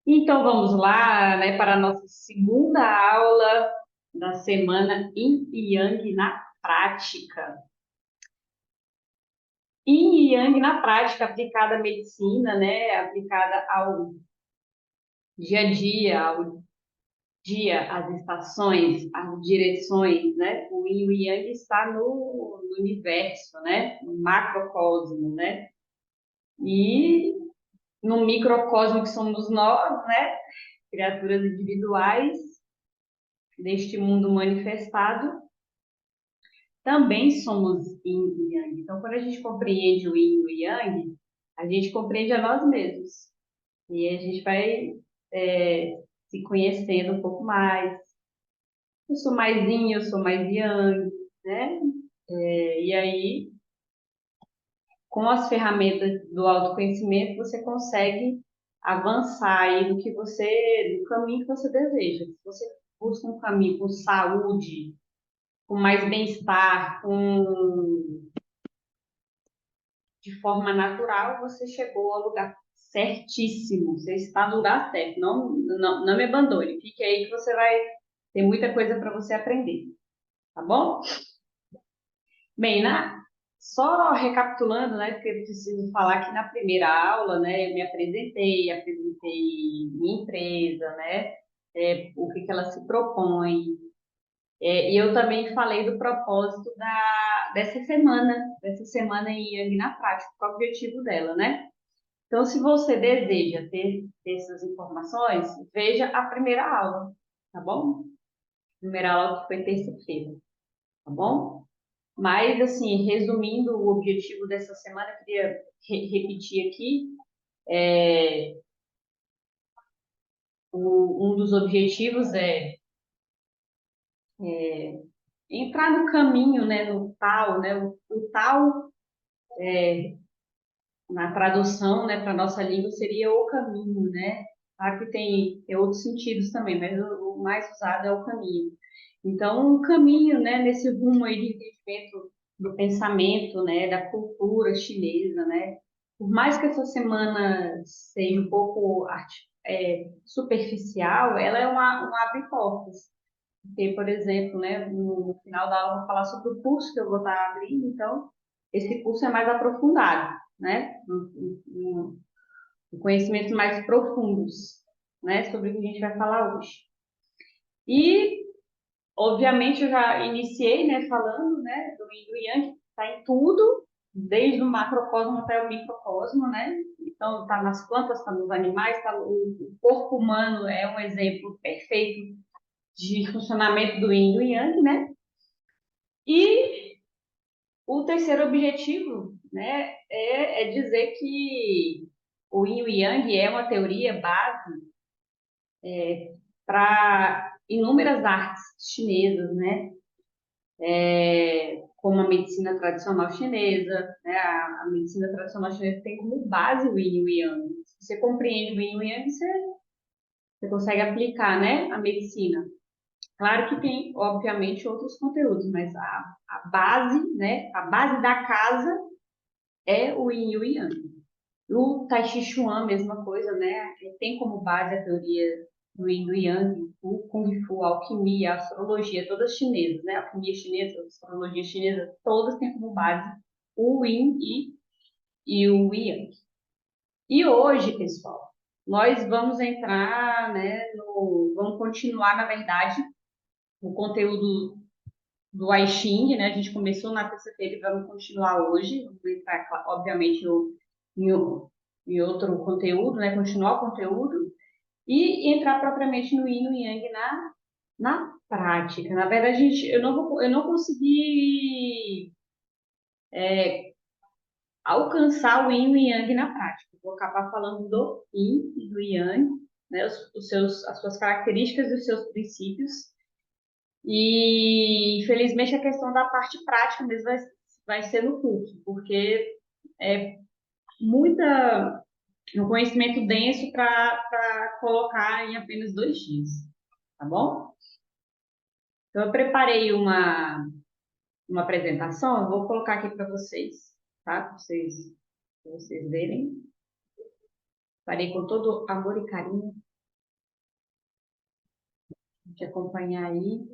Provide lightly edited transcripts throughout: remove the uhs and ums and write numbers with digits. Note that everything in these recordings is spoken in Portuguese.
Então vamos lá, né, para a nossa segunda aula da semana Yin e Yang na prática. Yin e Yang na prática, aplicada à medicina, né, aplicada ao dia, às estações, às direções, né? O Yin e o Yang está no universo, né, no macrocosmo, né? E no microcosmo que somos nós, né, criaturas individuais deste mundo manifestado, também somos yin e yang. Então, quando a gente compreende o yin e o yang, a gente compreende a nós mesmos. E a gente vai se conhecendo um pouco mais. Eu sou mais yin, eu sou mais yang, né? E aí, com as ferramentas do autoconhecimento, você consegue avançar aí do caminho que você deseja. Se você busca um caminho com saúde, com mais bem-estar, de forma natural, você chegou ao lugar certíssimo. Você está no lugar certo. Não me abandone. Fique aí que você vai ter muita coisa para você aprender. Tá bom? Bem, só recapitulando, né? Porque eu preciso falar que na primeira aula, né? Eu me apresentei minha empresa, né? O que ela se propõe. E eu também falei do propósito dessa semana em Yang na prática, qual é o objetivo dela, né? Então, se você deseja ter essas informações, veja a primeira aula, tá bom? Primeira aula que foi terça-feira, tá bom? Mas, assim, resumindo o objetivo dessa semana, eu queria repetir aqui, um dos objetivos é entrar no caminho, né, no tal, né, o tal na tradução, né, para nossa língua seria o caminho, né? Claro que tem outros sentidos também, mas o mais usado é o caminho. Então, um caminho, né, nesse rumo aí de entendimento do pensamento, né, da cultura chinesa, né? Por mais que essa semana seja um pouco superficial, ela é um abre-portas. Porque, por exemplo, né, no final da aula eu vou falar sobre o curso que eu vou estar abrindo, então esse curso é mais aprofundado, né? Conhecimentos mais profundos, né? Sobre o que a gente vai falar hoje. E, obviamente, eu já iniciei, né, falando, né, do Yin e do Yang, que está em tudo, desde o macrocosmo até o microcosmo, né? Então, está nas plantas, está nos animais, o corpo humano é um exemplo perfeito de funcionamento do Yin e do Yang, né? E o terceiro objetivo, né, é dizer que o Yin e o Yang é uma teoria base para inúmeras artes chinesas, né? Como a medicina tradicional chinesa, né? A medicina tradicional chinesa tem como base o Yin e o Yang. Se você compreende o Yin e o Yang, você consegue aplicar, né, a medicina. Claro que tem, obviamente, outros conteúdos, mas a base, né, a base da casa é o Yin e o Yang. O Tai Chi Chuan, mesma coisa, né? Ele tem como base a teoria do Yin e do Yang, o Kung Fu, a alquimia, a astrologia, todas chinesas, né? A alquimia chinesa, a astrologia chinesa, todas têm como base o Yin e o Yang. E hoje, pessoal, nós vamos entrar, né, vamos continuar, na verdade, o conteúdo do I Ching, né? A gente começou na terça-feira e vamos continuar hoje. Vamos entrar, obviamente, em, em outro conteúdo, né? Continuar o conteúdo e entrar propriamente no Yin e no Yang na prática. Na verdade, eu não consegui alcançar o Yin e o Yang na prática. Vou acabar falando do Yin e do Yang, né? As suas características e os seus princípios. E, infelizmente, a questão da parte prática mesmo vai ser no curso, porque é muita, um conhecimento denso para colocar em apenas 2 dias, tá bom? Então, eu preparei uma apresentação, eu vou colocar aqui para vocês, tá? Pra vocês para vocês verem. Farei com todo amor e carinho de acompanhar aí.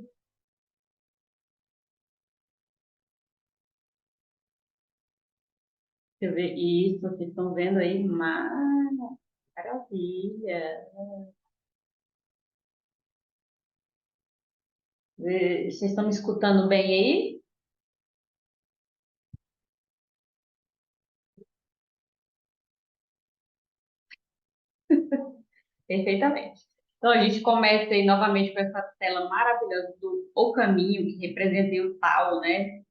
Deixa eu ver isso, vocês estão vendo aí? Maravilha! Vocês estão me escutando bem aí? Perfeitamente. Então, a gente começa aí novamente com essa tela maravilhosa do O Caminho, que representa aí o Tao, né?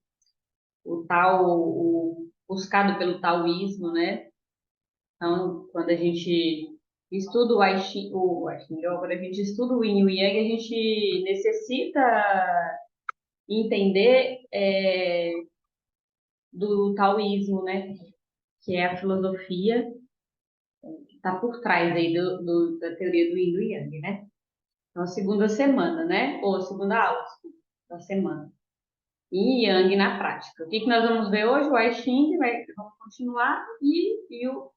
O Tao, buscado pelo taoísmo, né? Então, quando a gente estuda quando a gente estuda o Yin e o Yang, a gente necessita entender do taoísmo, né? Que é a filosofia que está por trás aí da teoria do Yin e do Yang, né? Então, a segunda semana, né? Ou a segunda aula, desculpa, da semana. Yin e Yang na prática. O que que nós vamos ver hoje? O I Ching, vamos continuar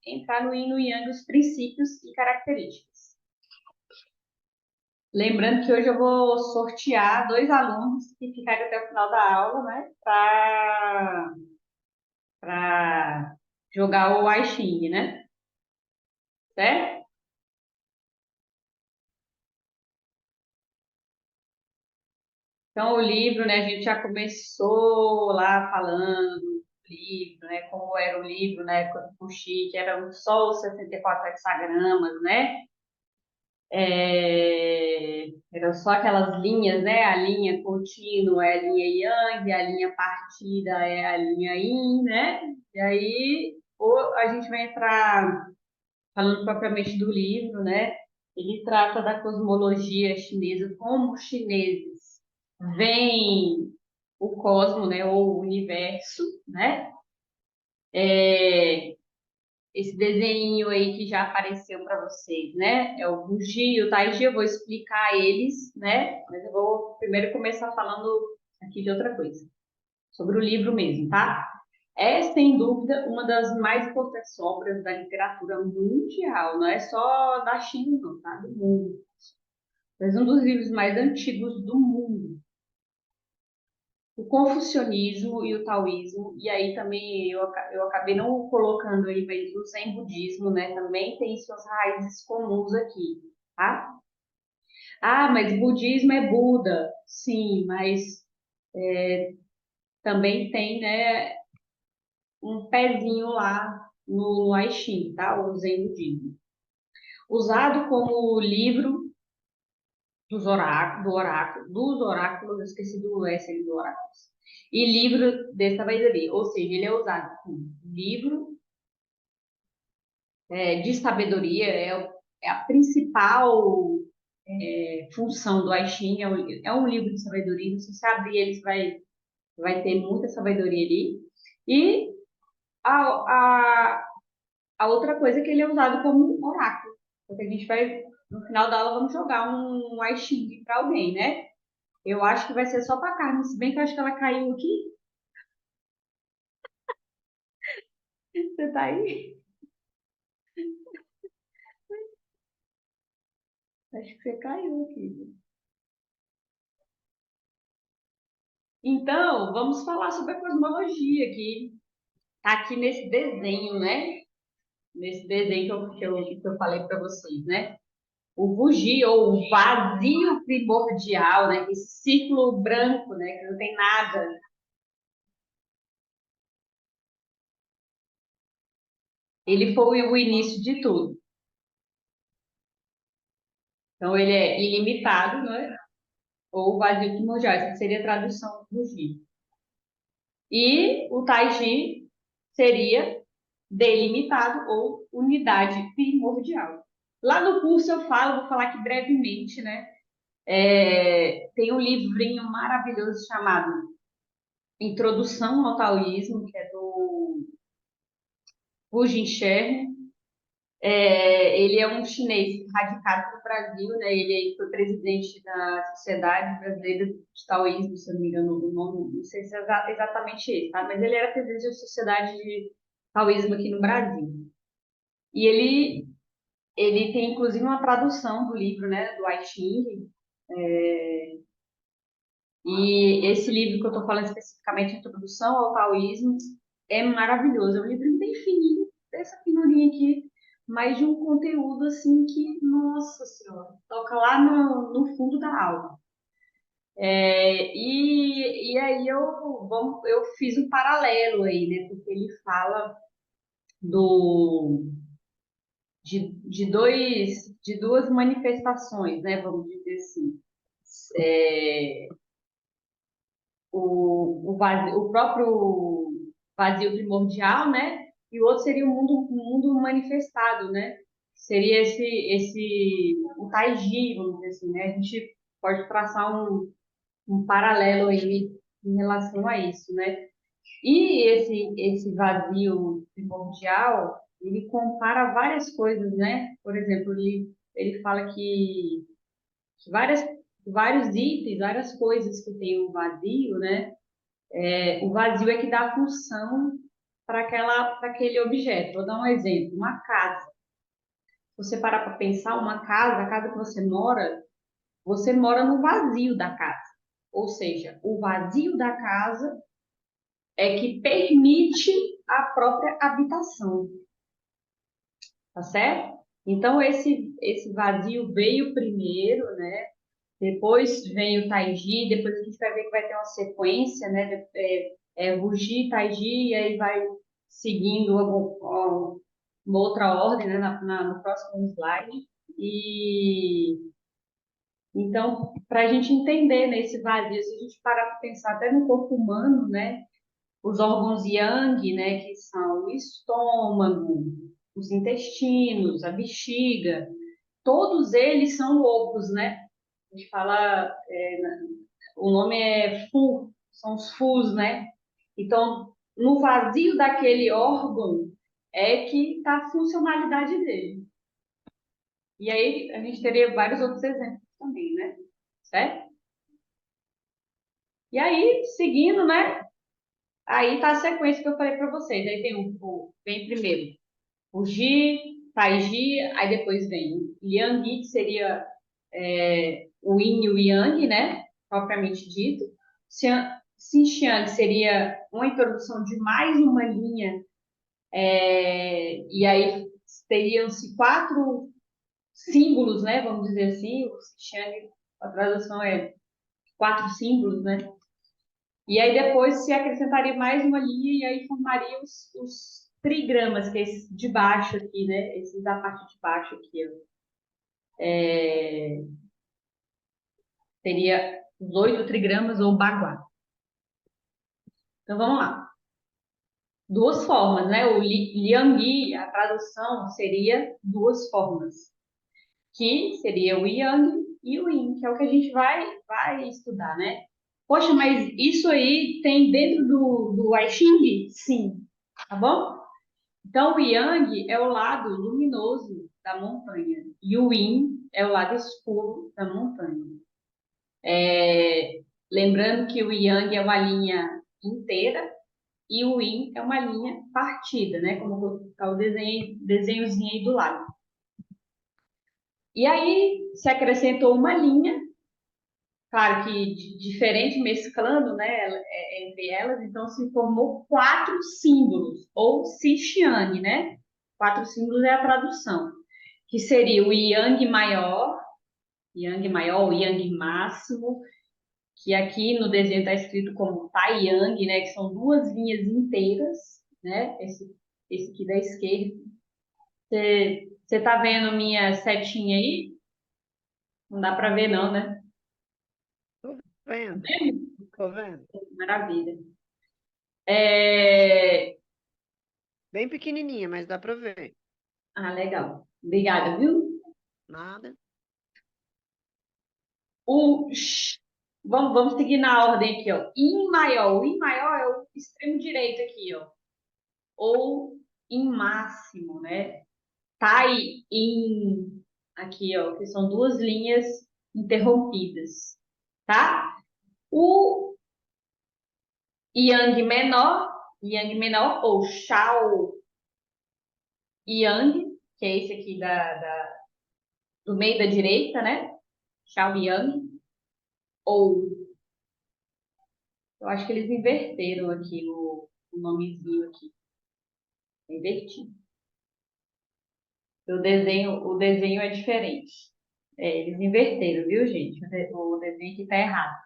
entrar no Yin e no Yang, os princípios e características. Lembrando que hoje eu vou sortear 2 alunos que ficarem até o final da aula, né? Para jogar o I Ching, né? Certo? Então, o livro, né, a gente já começou lá falando do livro, né, como era o livro na época do Fuxi, que era só os 64 hexagramas, né? Eram só aquelas linhas, né? A linha contínua é a linha Yang, a linha partida é a linha Yin, né? E aí a gente vai entrar falando propriamente do livro, né? Ele trata da cosmologia chinesa, como os chineses veem o cosmo, né? Ou o universo, né? É, esse desenho aí que já apareceu para vocês, né? É o Bugi e o Taiji, eu vou explicar eles, né? Mas eu vou primeiro começar falando aqui de outra coisa, sobre o livro mesmo, tá? É, sem dúvida, uma das mais importantes obras da literatura mundial, não é só da China, não, tá? Do mundo. Mas um dos livros mais antigos do mundo. O confucionismo e o taoísmo, e aí também eu acabei não colocando aí, mas o zen budismo, né, também tem suas raízes comuns aqui, tá? Ah, mas budismo é Buda, sim, mas também tem, né, um pezinho lá no I Ching, tá? O zen budismo. Usado como livro dos oráculos, eu esqueci do S ali do oráculos, e livro de sabedoria, ou seja, ele é usado como livro de sabedoria, é a principal função do I Ching, é um livro de sabedoria, se você abrir ele, vai ter muita sabedoria ali, e a, a, a outra coisa é que ele é usado como um oráculo, porque a gente vai, no final da aula, vamos jogar um I Ching para alguém, né? Eu acho que vai ser só para Carmen, se bem que eu acho que ela caiu aqui. Você tá aí? Acho que você caiu aqui. Então, vamos falar sobre a cosmologia que tá aqui nesse desenho, né? Nesse desenho que eu falei para vocês, né? O Bugi, ou o vazio primordial, né? Esse círculo branco, né? Que não tem nada. Ele foi o início de tudo. Então, ele é ilimitado, né? Ou vazio primordial, essa seria a tradução do Bugi. E o Taiji seria delimitado ou unidade primordial. Lá no curso eu falo, vou falar aqui brevemente, né? Tem um livrinho maravilhoso chamado Introdução ao Taoísmo, que é do Hu Jintchen. Ele é um chinês radicado no Brasil, né? Ele foi presidente da Sociedade Brasileira de Taoísmo, se eu não me engano o nome, não sei se é exatamente esse, tá? Mas ele era presidente da Sociedade taoísmo aqui no Brasil. E ele tem, inclusive, uma tradução do livro, né, do I Ching. E esse livro que eu estou falando especificamente, Introdução ao Taoísmo, é maravilhoso. É um livro bem fininho, dessa finurinha aqui, mas de um conteúdo assim que, nossa senhora, toca lá no fundo da alma. E aí eu fiz um paralelo aí, né? Porque ele fala do, de duas manifestações, né? Vamos dizer assim. É, o próprio vazio primordial, né? E o outro seria o mundo manifestado, né? Seria o Taiji, vamos dizer assim, né? A gente pode traçar um paralelo aí em relação a isso, né? E esse vazio primordial, ele compara várias coisas, né? Por exemplo, ele fala que vários itens, várias coisas que tem o vazio, né? O vazio é que dá função para aquele objeto. Vou dar um exemplo, uma casa. Se você parar para pensar, uma casa, a casa que você mora no vazio da casa. Ou seja, o vazio da casa é que permite a própria habitação, tá certo? Então, esse vazio veio primeiro, né? Depois vem o Taiji, depois a gente vai ver que vai ter uma sequência, né? Wuji, Taiji, e aí vai seguindo uma outra ordem, né? No próximo slide. E então, para a gente entender nesse vazio, se a gente parar para pensar até no corpo humano, né? Os órgãos yang, né? Que são o estômago, os intestinos, a bexiga, todos eles são lobos, né? A gente fala, o nome é Fu, são os Fus, né? Então, no vazio daquele órgão é que está a funcionalidade dele. E aí a gente teria vários outros exemplos também, né? Certo? E aí, seguindo, né? Aí tá a sequência que eu falei para vocês. Aí tem vem primeiro o Ji, Taiji, aí depois vem o Liang, que seria o Yin e o Yang, né? Propriamente dito. Xinxiang seria uma introdução de mais uma linha, e aí teriam-se quatro símbolos, né? Vamos dizer assim. O Xinxiang, a tradução é quatro símbolos, né? E aí depois se acrescentaria mais uma linha e aí formaria os trigramas, que é esse de baixo aqui, né? Esses da parte de baixo aqui, ó. Seria os 8 trigramas ou baguá. Então vamos lá. Duas formas, né? O Liangyi, a tradução seria duas formas, que seria o Yang e o Yin, que é o que a gente vai estudar, né? Poxa, mas isso aí tem dentro do I Ching? Sim, tá bom? Então, o Yang é o lado luminoso da montanha e o Yin é o lado escuro da montanha. Lembrando que o Yang é uma linha inteira e o Yin é uma linha partida, né? Como está o desenhozinho aí do lado. E aí se acrescentou uma linha, claro que diferente, mesclando, né, entre elas, então se formou quatro símbolos, ou Xixiang, né? Quatro símbolos é a tradução, que seria o Yang maior, o Yang máximo, que aqui no desenho está escrito como Taiyang, né? Que são duas linhas inteiras, né? Esse aqui da esquerda. Você tá vendo minha setinha aí? Não dá para ver não, né? Tô vendo, tô vendo. Maravilha. É... Bem pequenininha, mas dá pra ver. Ah, legal. Obrigada, viu? Nada. O sh- vamos seguir na ordem aqui, ó. Em maior. O em maior é o extremo direito aqui, ó. Ou em máximo, né? Tai em aqui, ó, que são duas linhas interrompidas, tá? O yang menor ou Shao Yang, que é esse aqui do meio da direita, né? Xiao Yang, ou eu acho que eles inverteram aqui o nomezinho aqui. Inverti. O desenho é diferente. É, eles inverteram, viu, gente? O desenho aqui tá errado.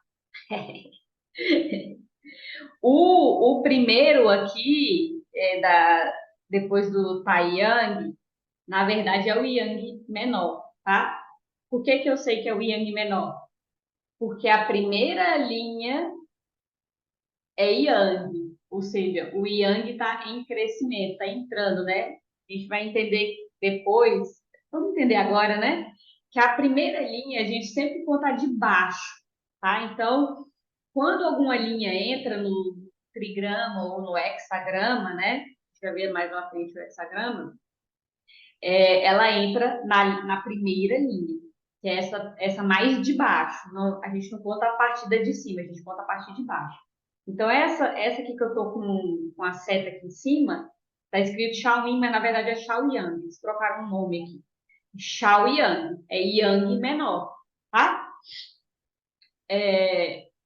O primeiro aqui, depois do Taiyang, na verdade é o Yang menor, tá? Por que que eu sei que é o Yang menor? Porque a primeira linha é Yang, ou seja, o Yang está em crescimento, está entrando, né? A gente vai entender depois, vamos entender agora, né? Que a primeira linha a gente sempre conta de baixo, tá? Então, quando alguma linha entra no trigrama ou no hexagrama, né? A gente vai ver mais na frente o hexagrama, ela entra na primeira linha, que é essa mais de baixo. A gente não conta a partir da de cima, a gente conta a partir de baixo. Então, essa aqui que eu tô com a seta aqui em cima, tá escrito Xiaoyin, mas na verdade é Xiaoyang. Eles trocaram o nome aqui. Xiaoyang, é Yang menor, tá?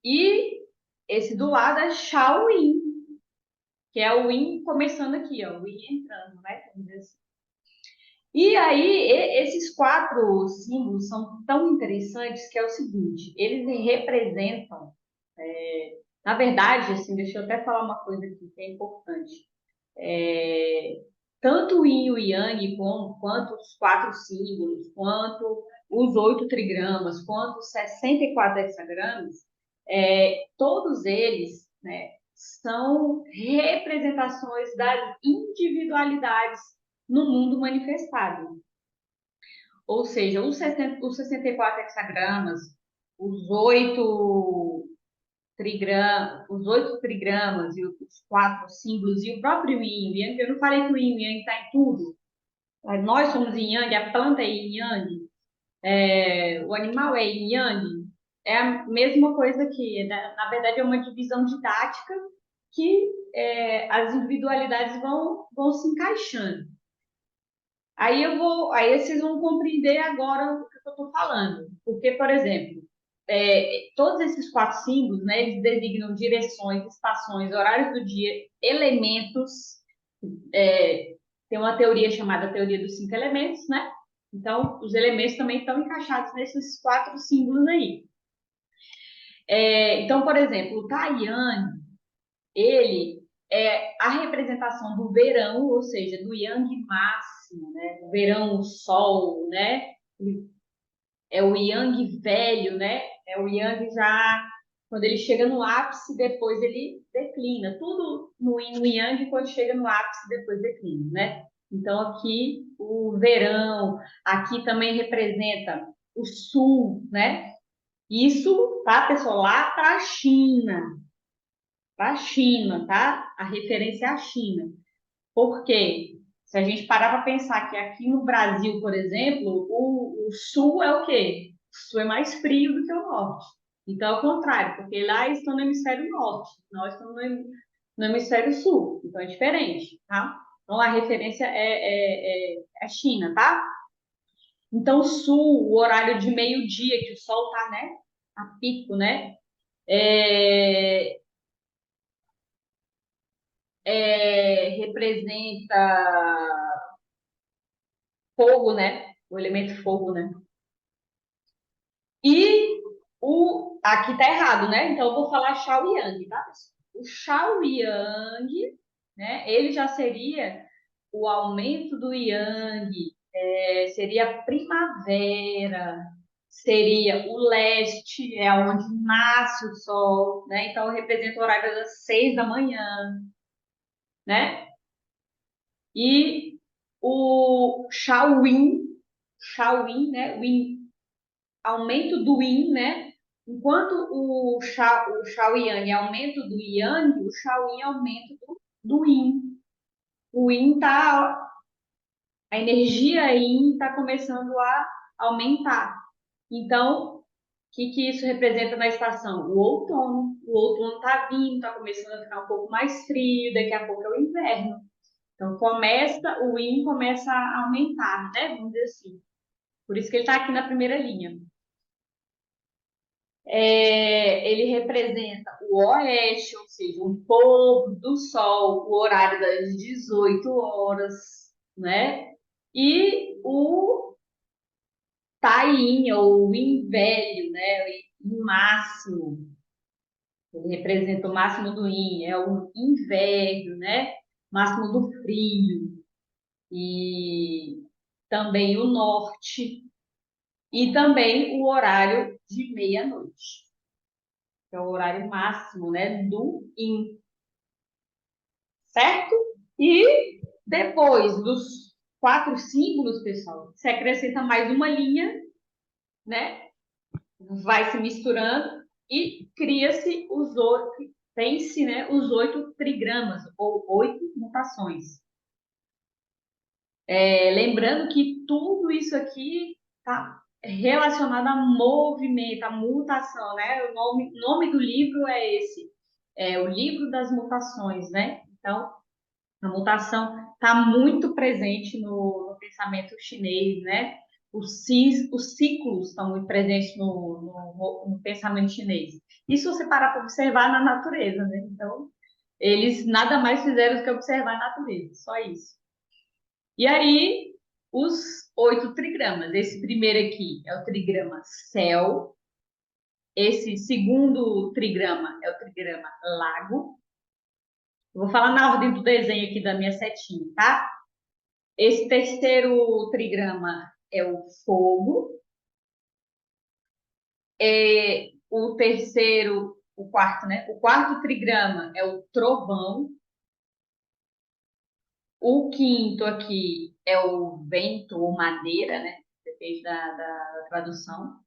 E esse do lado é Xiaoyin, que é o Yin começando aqui, ó, o Yin entrando, né? Vamos dizer assim. E aí, esses quatro símbolos são tão interessantes que é o seguinte, eles representam, na verdade, assim, deixa eu até falar uma coisa aqui que é importante. Tanto o Yin e o Yang, quanto os quatro símbolos, quanto os 8 trigramas, quanto os 64 hexagramas, todos eles, né, são representações das individualidades no mundo manifestado. Ou seja, os 64 hexagramas, os 8 os 8 trigramas e os 4 símbolos e o próprio Yin e Yang, eu não falei que o Yin e Yang está em tudo. Nós somos Yin Yang, a planta é Yin Yang, o animal é Yin Yang. É a mesma coisa que, na verdade, é uma divisão didática que as individualidades vão se encaixando. Aí vocês vão compreender agora o que eu estou falando. Porque, por exemplo, todos esses quatro símbolos, né, eles designam direções, estações, horários do dia, elementos. Tem uma teoria chamada teoria dos 5 elementos, né? Então, os elementos também estão encaixados nesses quatro símbolos aí. Então, por exemplo, o Taiyan, ele é a representação do verão, ou seja, do Yang máximo, né? O verão, o sol, né? É o Yang velho, né? É o Yang já quando ele chega no ápice, depois ele declina. Tudo no Yin e Yang, quando chega no ápice, depois declina, né? Então aqui o verão, aqui também representa o sul, né? Isso, tá, pessoal, lá para a China, tá? A referência é a China. Por quê? Se a gente parar para pensar que aqui no Brasil, por exemplo, o sul é o quê? O sul é mais frio do que o norte. Então, é o contrário, porque lá eles estão no hemisfério norte, nós estamos no hemisfério sul. Então, é diferente, tá? Então, a referência é China, tá? Então, sul, o horário de meio-dia, que o sol tá, né? A pico, né? Representa fogo, né? O elemento fogo, né? E aqui tá errado, né? Então eu vou falar Xiaoyang, tá? O Xiaoyang, né? Ele já seria o aumento do Yang, seria a primavera, seria o leste, é onde nasce o sol, né? Então representa o horário das 6 da manhã, né? E o Shaoyin, né? Aumento do Yin, né? Enquanto o Shaoyan é aumento do Yang, o Shaoyin é aumento do Yin. O Yin tá, a energia Yin está começando a aumentar. Então, o que isso representa na estação? O outono. O outono está vindo, está começando a ficar um pouco mais frio, daqui a pouco é o inverno. Então, o yin começa a aumentar, né? Vamos dizer assim. Por isso que ele está aqui na primeira linha. Ele representa o oeste, ou seja, um pôr do sol, o horário das 18 horas, né? E o tain, ou o yin velho, né? O yin máximo. Ele representa o máximo do yin, é o inverno, né? Máximo do frio. E também o norte. E também o horário de meia-noite, que é o horário máximo, né, do yin, certo? E depois dos 4 símbolos, pessoal, você acrescenta mais uma linha, né? Vai se misturando e cria-se tem-se, né, os 8 trigramas, ou 8 mutações. Lembrando que tudo isso aqui está relacionado a movimento, a mutação, né? O nome do livro é esse, é o livro das mutações, né? Então, a mutação está muito presente no pensamento chinês, né? Os ciclos estão muito presentes no pensamento chinês. E se você parar para observar na natureza, né? Então, eles nada mais fizeram do que observar a natureza, só isso. E aí, os 8 trigramas. Esse primeiro aqui é o trigrama céu. Esse segundo trigrama é o trigrama lago. Eu vou falar na ordem do desenho aqui da minha setinha, tá? Esse terceiro trigrama é o fogo. O quarto, né? O quarto trigrama é o trovão. O quinto aqui é o vento ou madeira, né? Depende da tradução.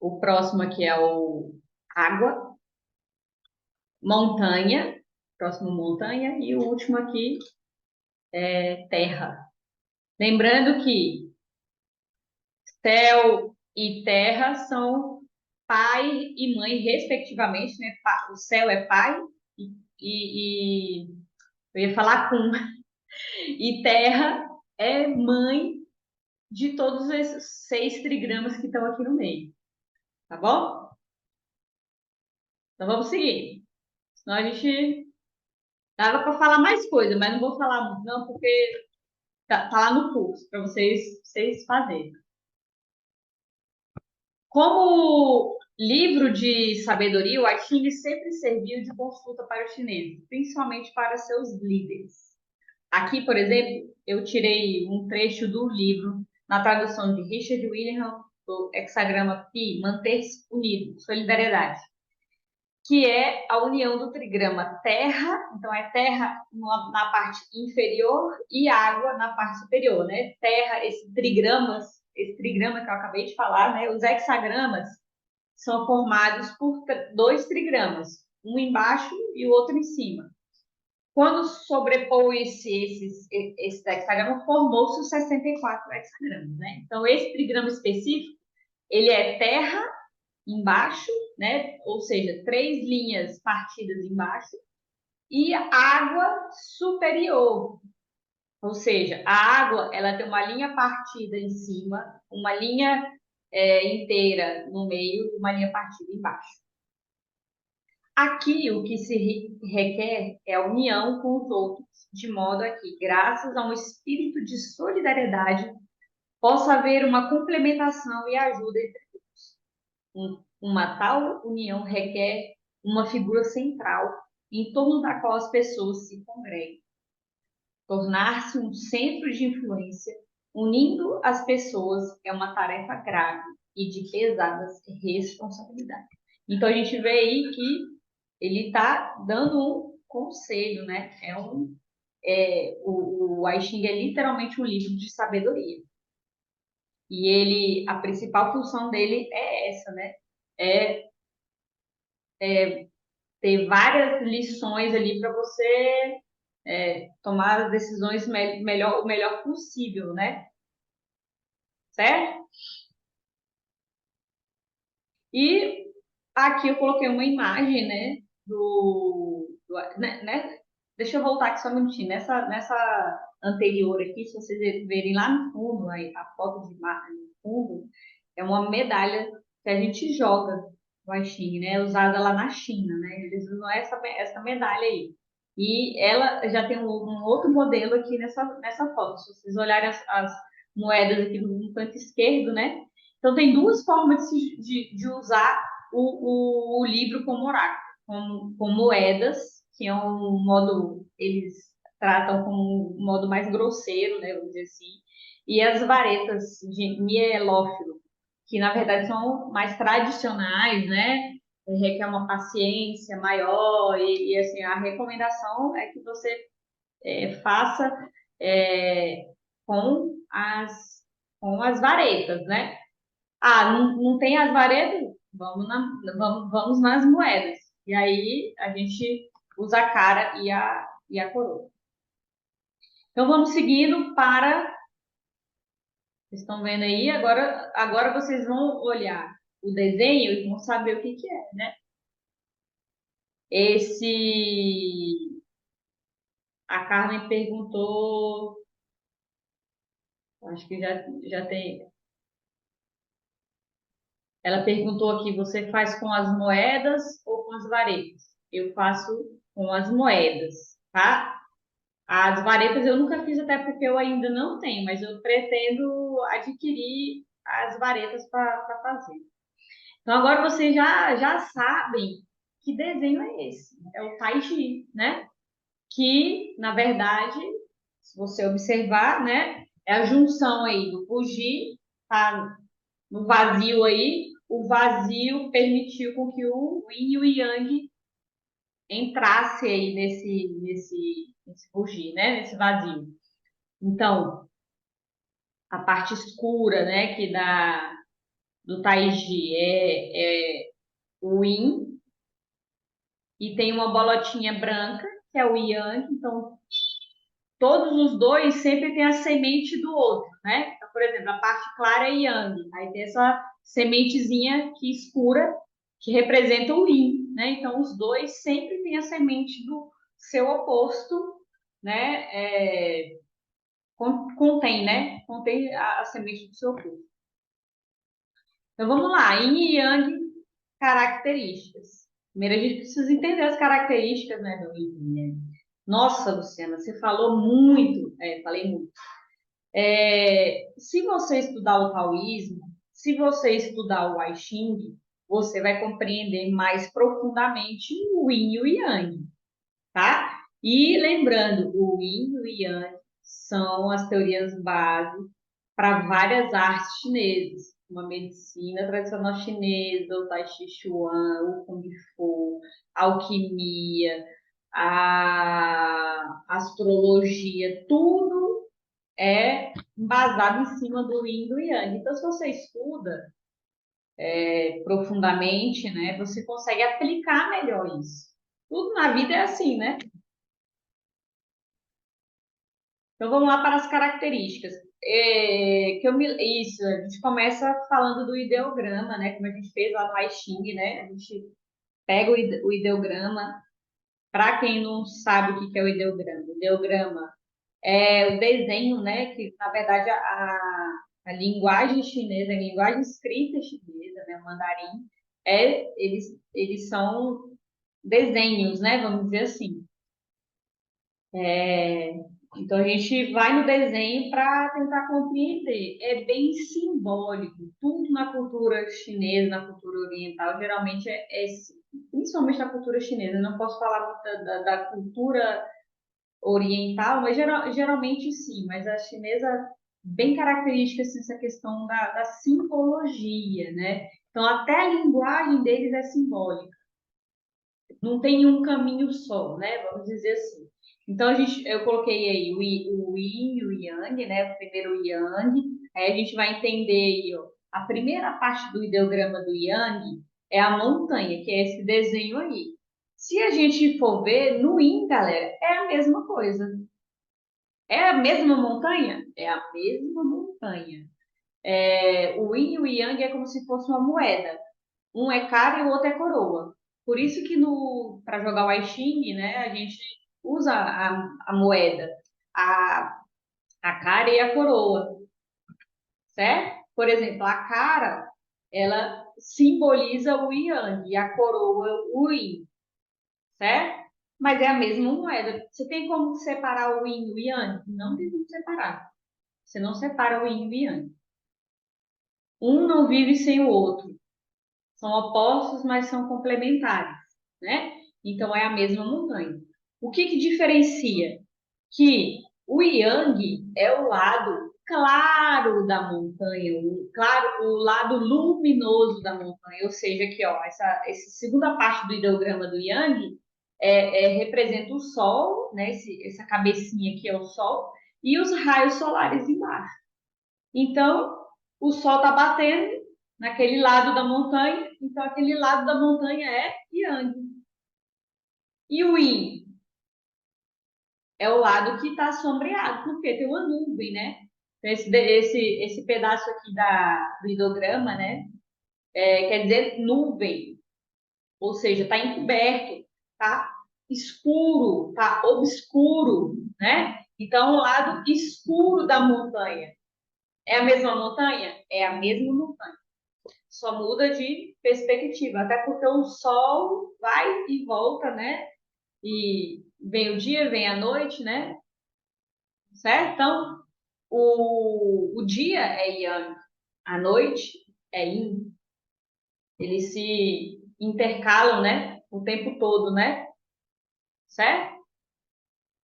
O próximo aqui é o água, montanha, próximo montanha, e o último aqui é terra. Lembrando que céu e terra são pai e mãe, respectivamente, né? O céu é pai e eu ia falar com, e terra é mãe de todos esses 6 trigramas que estão aqui no meio, tá bom? Então vamos seguir. Senão a gente dava para falar mais coisa, mas não vou falar muito, não, porque tá lá no curso para vocês fazerem. Como livro de sabedoria, o I Ching sempre serviu de consulta para os chineses, principalmente para seus líderes. Aqui, por exemplo, eu tirei um trecho do livro na tradução de Richard William, do Hexagrama Pi, Manter-se Unido, Solidariedade, que é a união do trigrama terra, então é terra na parte inferior e água na parte superior, né? Terra, esse trigrama que eu acabei de falar, né? Os hexagramas são formados por 2 trigramas, um embaixo e o outro em cima. Quando sobrepôs-se esse hexagrama, formou-se os 64 hexagramas, né? Então, esse trigrama específico, ele é terra embaixo, né? Ou seja, 3 linhas partidas embaixo, e água superior. Ou seja, a água ela tem uma linha partida em cima, uma linha inteira no meio e uma linha partida embaixo. Aqui o que se requer é a união com os outros, de modo a que, graças a um espírito de solidariedade, possa haver uma complementação e ajuda entre uma tal união requer uma figura central em torno da qual as pessoas se congregam. Tornar-se um centro de influência, unindo as pessoas, é uma tarefa grave e de pesadas responsabilidades. Então a gente vê aí que ele está dando um conselho, né? O I Ching é literalmente um livro de sabedoria. E a principal função dele é essa, né? É ter várias lições ali para você tomar as decisões o melhor possível, né? Certo? E aqui eu coloquei uma imagem, né? Né? deixa eu voltar aqui só um minutinho. Nessa anterior aqui, se vocês verem lá no fundo, aí, a foto de marca no fundo, é uma medalha que a gente joga no Aixing, né? Usada lá na China, né? Eles usam essa medalha aí. E ela já tem um outro modelo aqui nessa foto. Se vocês olharem as moedas aqui no canto esquerdo, né? Então tem duas formas de usar o livro como oráculo, com moedas, que é um modo, eles tratam como um modo mais grosseiro, né, vamos dizer assim, e as varetas de mielófilo, que na verdade são mais tradicionais, né, requer uma paciência maior, assim, a recomendação é que você faça é, com com as varetas, né? Ah, não tem as varetas? Vamos nas moedas. E aí a gente usa a cara e a coroa. Então vamos seguindo para. Vocês estão vendo aí? Agora vocês vão olhar o desenho e vão saber o que que é, né? Esse. A Carmen perguntou. Acho que já tem. Ela perguntou aqui: você faz com as moedas ou com as varetas? Eu faço com as moedas, tá? As varetas eu nunca fiz, até porque eu ainda não tenho, mas eu pretendo adquirir as varetas para fazer. Então, agora vocês já sabem que desenho é esse. É o Tai Chi, né? Que, na verdade, se você observar, né? É a junção aí do Fuji, tá no vazio aí. O vazio permitiu com que o Yin e o Yang entrasse aí nesse Fuji, né? Nesse vazio. Então, a parte escura, né, que dá do Taiji é o Yin, e tem uma bolotinha branca, que é o Yang. Então, todos os dois sempre têm a semente do outro, né? Então, por exemplo, a parte clara é Yang, aí tem essa sementezinha aqui escura, que representa o Yin, né? Então, os dois sempre têm a semente do seu oposto, né? Contém, né? Contém a semente do seu oposto. Então vamos lá, Yin e Yang, características. Primeiro a gente precisa entender as características, né, do Yin e Yang. Nossa, Luciana, você falou muito, falei muito. Se você estudar o taoísmo, se você estudar o I Ching, você vai compreender mais profundamente o Yin e o Yang, tá? E lembrando, o Yin e o Yang são as teorias base para várias artes chinesas, como a medicina tradicional chinesa, o Tai Chi Chuan, o Kung Fu, a alquimia, a astrologia, tudo é embasado em cima do Yin e do Yang. Então, se você estuda profundamente, né, você consegue aplicar melhor isso. Tudo na vida é assim, né? Então vamos lá para as características. Isso, a gente começa falando do ideograma, né? Como a gente fez lá no I Ching, né? A gente pega o ideograma. Para quem não sabe o que que é o ideograma, o ideograma é o desenho, né? Que na verdade a linguagem chinesa, a linguagem escrita chinesa, né? O mandarim, eles são desenhos, né? Vamos dizer assim. É, então a gente vai no desenho para tentar compreender. É bem simbólico. Tudo na cultura chinesa, na cultura oriental, geralmente principalmente na cultura chinesa. Eu não posso falar muito da cultura oriental, mas geralmente sim. Mas a chinesa bem característica assim, essa questão da simbologia, né? Então até a linguagem deles é simbólica. Não tem um caminho só, né? Vamos dizer assim. Então, eu coloquei aí o Yin e o Yang, né? O primeiro o Yang. Aí a gente vai entender aí, ó, a primeira parte do ideograma do Yang é a montanha, que é esse desenho aí. Se a gente for ver no Yin, galera, é a mesma coisa. É a mesma montanha? É a mesma montanha. O Yin e o Yang é como se fosse uma moeda. Um é cara e o outro é coroa. Por isso que no para jogar o I Ching, né, a gente usa a moeda, a, a cara e a coroa, certo? Por exemplo, a cara, ela simboliza o Yang e a coroa o Yin, certo? Mas é a mesma moeda. Você tem como separar o Yin e o Yang? Não tem como separar. Você não separa o Yin e o Yang. Um não vive sem o outro. São opostos, mas são complementares, né? Então é a mesma montanha. O que que diferencia? Que o Yang é o lado claro da montanha, claro, o lado luminoso da montanha. Ou seja, aqui, ó, essa segunda parte do ideograma do Yang representa o Sol, né? Essa cabecinha aqui é o Sol, e os raios solares embaixo. Então, o Sol está batendo naquele lado da montanha, então aquele lado da montanha é Yang. E o Yin é o lado que está sombreado, porque tem uma nuvem, né? Esse pedaço aqui do ideograma, né? Quer dizer nuvem, ou seja, está encoberto, tá escuro, tá obscuro, né? Então, o lado escuro da montanha. É a mesma montanha? É a mesma montanha. Só muda de perspectiva, até porque o sol vai e volta, né? E vem o dia, vem a noite, né? Certo? Então, o dia é Yang, a noite é Yin. Eles se intercalam, né? O tempo todo, né? Certo?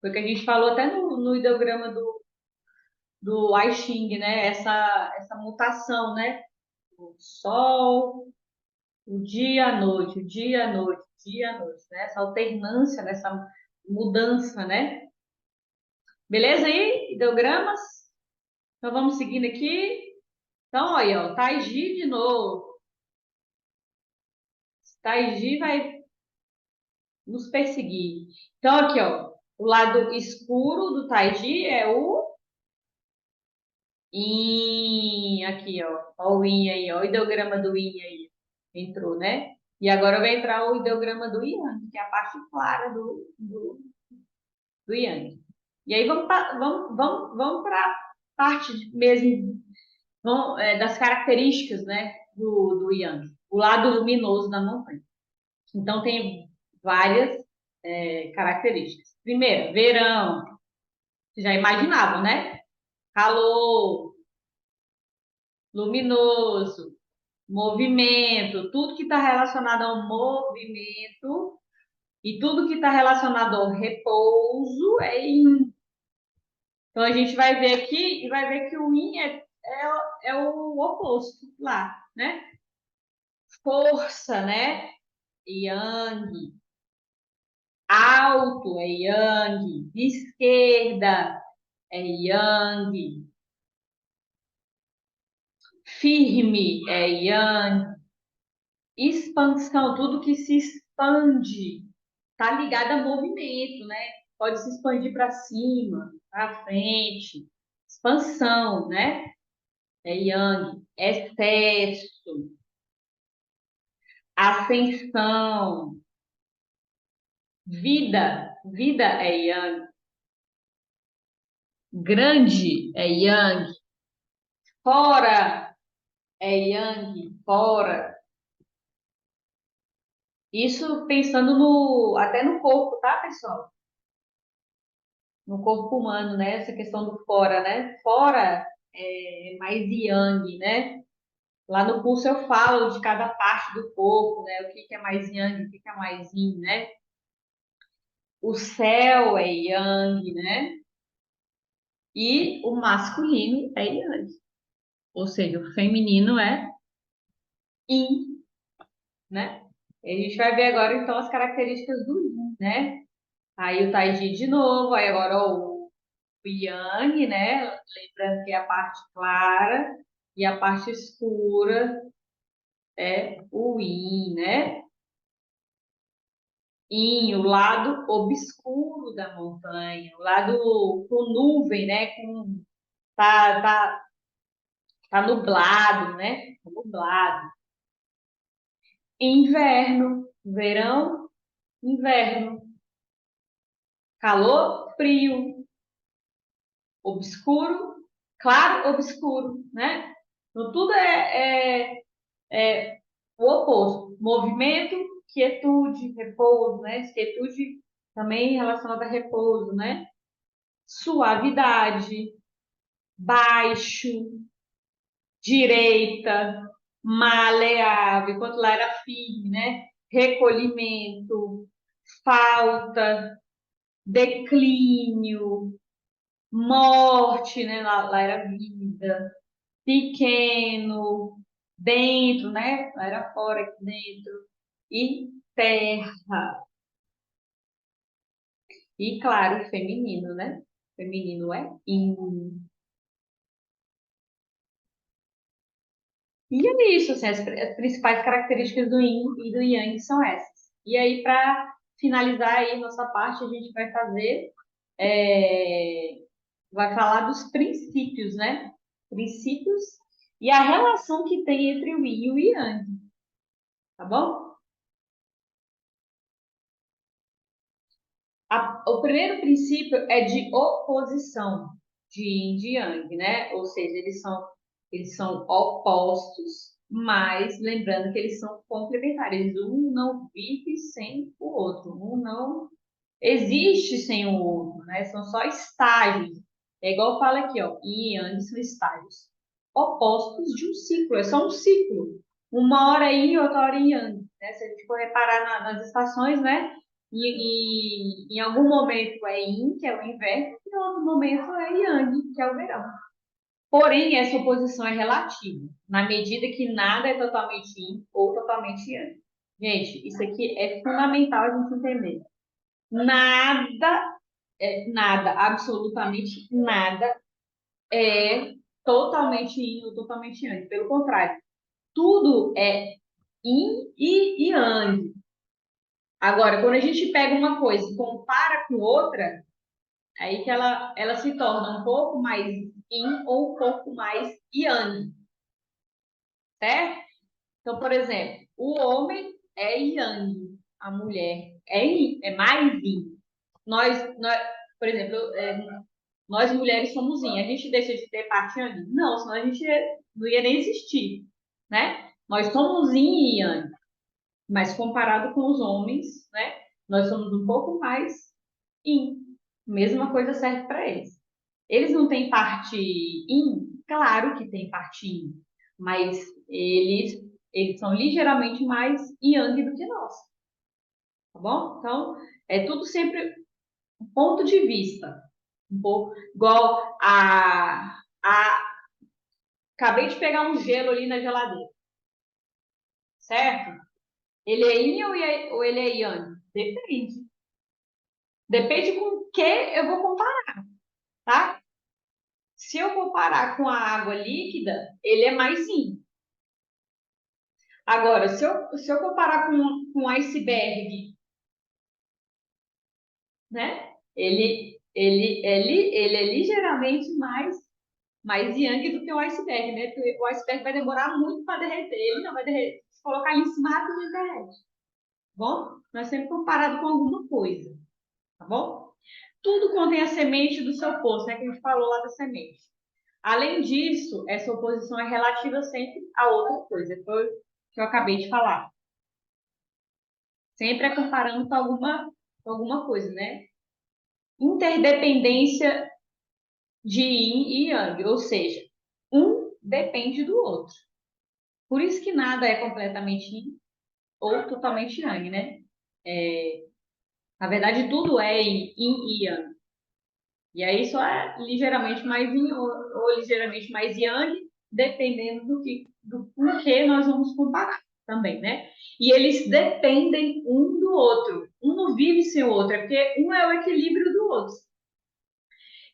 Foi o que a gente falou até no ideograma do I Ching, né? Essa mutação, né? O sol, o dia à noite, o dia à noite, o dia à noite, né? Essa alternância, nessa mudança, né? Beleza aí? Ideogramas? Então vamos seguindo aqui. Então, olha, ó, Taiji de novo. Taiji vai nos perseguir. Então, aqui, ó, o lado escuro do Taiji é o Yin, aqui, ó. Ó o Yin aí, ó, o ideograma do Yin aí. Entrou, né? E agora vai entrar o ideograma do Yang, que é a parte clara do Yang. E aí vamos para a parte mesmo das características, né, do Yang, o lado luminoso da montanha. Então tem várias características. Primeiro, verão. Vocês já imaginavam, né? Calor, luminoso, movimento, tudo que está relacionado ao movimento e tudo que está relacionado ao repouso é Yin. Então a gente vai ver aqui e vai ver que o Yin é o oposto lá, né? Força, né? Yang. Alto é Yang. Esquerda é Yang. Firme é Yang. Expansão, tudo que se expande, tá ligado a movimento, né? Pode se expandir para cima, para frente. Expansão, né? É Yang. Excesso, ascensão, vida é Yang. Grande é Yang. Fora é Yang. Fora. Isso pensando até no corpo, tá, pessoal? No corpo humano, né? Essa questão do fora, né? Fora é mais yang, né? Lá no curso eu falo de cada parte do corpo, né? O que que é mais yang, o que que é mais yin, né? O céu é yang, né? E o masculino é yang. Ou seja, o feminino é yin, né? E a gente vai ver agora, então, as características do yin, né? Aí o Taiji de novo, aí agora ó, o Yang, né? Lembrando que é a parte clara e a parte escura é o Yin, né? Yin, o lado obscuro da montanha, o lado com nuvem, né? Tá, tá, tá nublado, né? Tá nublado. Inverno, verão, inverno. calor, frio, obscuro, claro, obscuro, né? Então, tudo é o oposto. Movimento, quietude, repouso, né? Quietude também relacionada a repouso, né? Suavidade, baixo, direita, maleável, enquanto lá era firme, né? Recolhimento, falta, declínio, morte, né? Lá era vida, pequeno, dentro, né? Lá era fora, aqui dentro, e terra. E claro, feminino, né? Feminino é yin. E é isso, assim, as principais características do yin e do yang são essas. E aí, para finalizar aí nossa parte, a gente é, vai falar dos princípios, né? Princípios e a relação que tem entre o yin e o yang, tá bom? O primeiro princípio é de oposição de yin e de yang, né? Ou seja, eles são opostos, mas lembrando que eles são complementares. Um não vive sem o outro, um não existe sem o outro, né? São só estágios. É igual fala aqui, ó, yin e yang são estágios opostos de um ciclo, é só um ciclo. Uma hora yin e outra hora yang, né? Se a gente for reparar nas estações, né? E em algum momento é yin, que é o inverno, e em outro momento é yang, que é o verão. Porém, essa oposição é relativa, na medida que nada é totalmente yin ou totalmente yang. Gente, isso aqui é fundamental a gente entender. Nada, nada, absolutamente nada é totalmente yin ou totalmente yang. Pelo contrário, tudo é yin e yang. Agora, quando a gente pega uma coisa e compara com outra, aí que ela se torna um pouco mais yin ou um pouco mais yang, certo? Então, por exemplo, o homem é yang, a mulher é yin, é mais yin. Nós, por exemplo, nós mulheres somos yin. A gente deixa de ter parte yang? Não, senão a gente não ia nem existir, né? Nós somos yin e yang, mas comparado com os homens, né? Nós somos um pouco mais yin. Mesma coisa serve para eles. Eles não têm parte yin? Claro que tem parte yin, mas eles são ligeiramente mais yang do que nós, tá bom? Então, é tudo sempre um ponto de vista. Um pouco igual acabei de pegar um gelo ali na geladeira, certo? Ele é yin ou ele é yang? Depende. Depende com o que eu vou comparar, tá? Se eu comparar com a água líquida, ele é mais yin. Agora, se eu comparar com um iceberg, né? Ele é ligeiramente mais yang do que o iceberg, né? Porque o iceberg vai demorar muito para derreter. Ele não vai derreter. Se colocar ele em cima, rápido, ele derrete. Tá bom? Nós sempre comparado com alguma coisa, tá bom? Tudo contém a semente do seu poço, né? Que a gente falou lá da semente. Além disso, essa oposição é relativa sempre a outra coisa. Foi o que eu acabei de falar. Sempre é comparando com alguma coisa, né? Interdependência de yin e yang, ou seja, um depende do outro. Por isso que nada é completamente yin ou totalmente yang, né? Na verdade, tudo é yin e yang. E aí só é ligeiramente mais yin ou ligeiramente mais yang, dependendo do porquê nós vamos comparar também, né? E eles dependem um do outro. Um não vive sem o outro, é porque um é o equilíbrio do outro.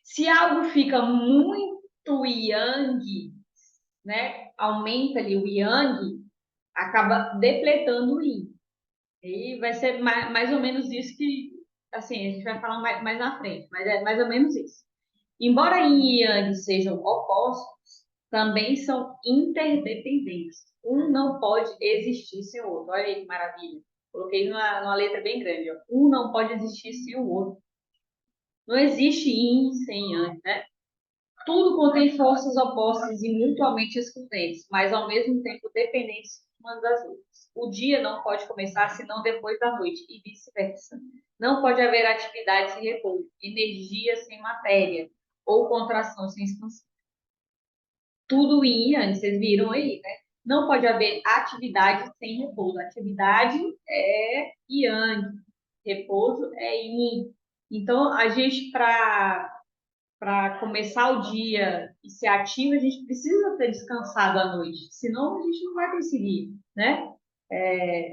Se algo fica muito yang, né? Aumenta ali o yang, acaba depletando o yin. E vai ser mais ou menos isso que, assim, a gente vai falar mais na frente, mas é mais ou menos isso. Embora yin e yang sejam opostos, também são interdependentes. Um não pode existir sem o outro. Olha aí que maravilha. Coloquei numa letra bem grande. Ó. Um não pode existir sem o outro. Não existe yin sem yang, né? Tudo contém forças opostas e mutuamente excludentes, mas ao mesmo tempo dependentes umas das outras. O dia não pode começar senão depois da noite, e vice-versa. Não pode haver atividade sem repouso, energia sem matéria, ou contração sem expansão. Tudo yin e yang, vocês viram aí, né? Não pode haver atividade sem repouso. Atividade é yang, repouso é yin. Então, a gente, para começar o dia e ser ativo, a gente precisa ter descansado à noite, senão a gente não vai conseguir, né?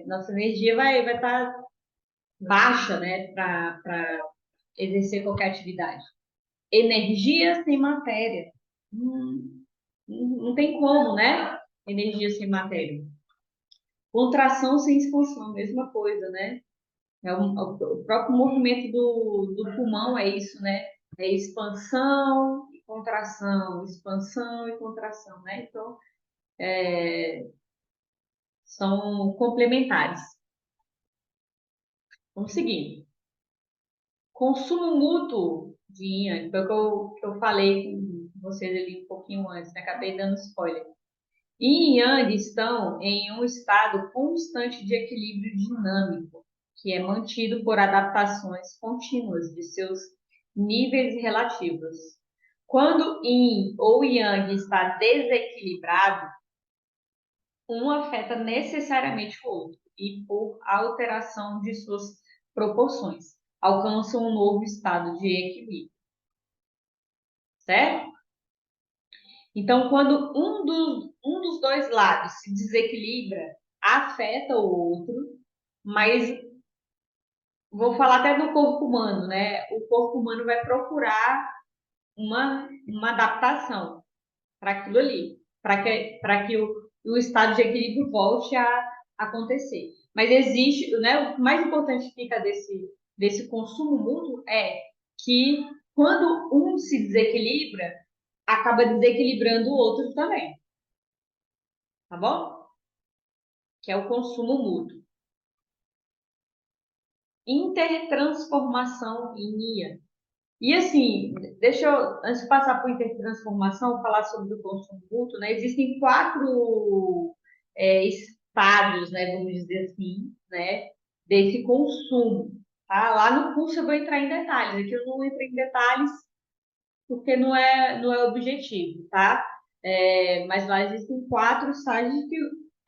Nossa energia vai estar baixa, né, para exercer qualquer atividade. Energia sem matéria. Não tem como, né? Energia sem matéria. Contração sem expansão, mesma coisa, né? O próprio movimento do pulmão é isso, né? É expansão e contração, né? Então, são complementares. Vamos seguir. Consumo mútuo de yin, foi o que eu falei com vocês ali um pouquinho antes, né? Acabei dando spoiler. Yin e Yang estão em um estado constante de equilíbrio dinâmico, que é mantido por adaptações contínuas de seus níveis relativos. Quando Yin ou Yang está desequilibrado, um afeta necessariamente o outro e, por alteração de suas proporções, alcançam um novo estado de equilíbrio, certo? Então, quando um dos dois lados se desequilibra, afeta o outro, mas vou falar até do corpo humano, né? O corpo humano vai procurar uma adaptação para aquilo ali, para que o estado de equilíbrio volte a acontecer. Mas existe, né? O mais importante fica desse consumo mútuo é que quando um se desequilibra, acaba desequilibrando o outro também, tá bom? Que é o consumo mútuo. Intertransformação em IA. E assim, deixa eu, antes de passar por intertransformação, falar sobre o consumo mútuo, né? Existem quatro estados, né, vamos dizer assim, né, desse consumo. Tá? Lá no curso eu vou entrar em detalhes, aqui eu não entro em detalhes porque não é objetivo, tá? Mas lá existem quatro estágios que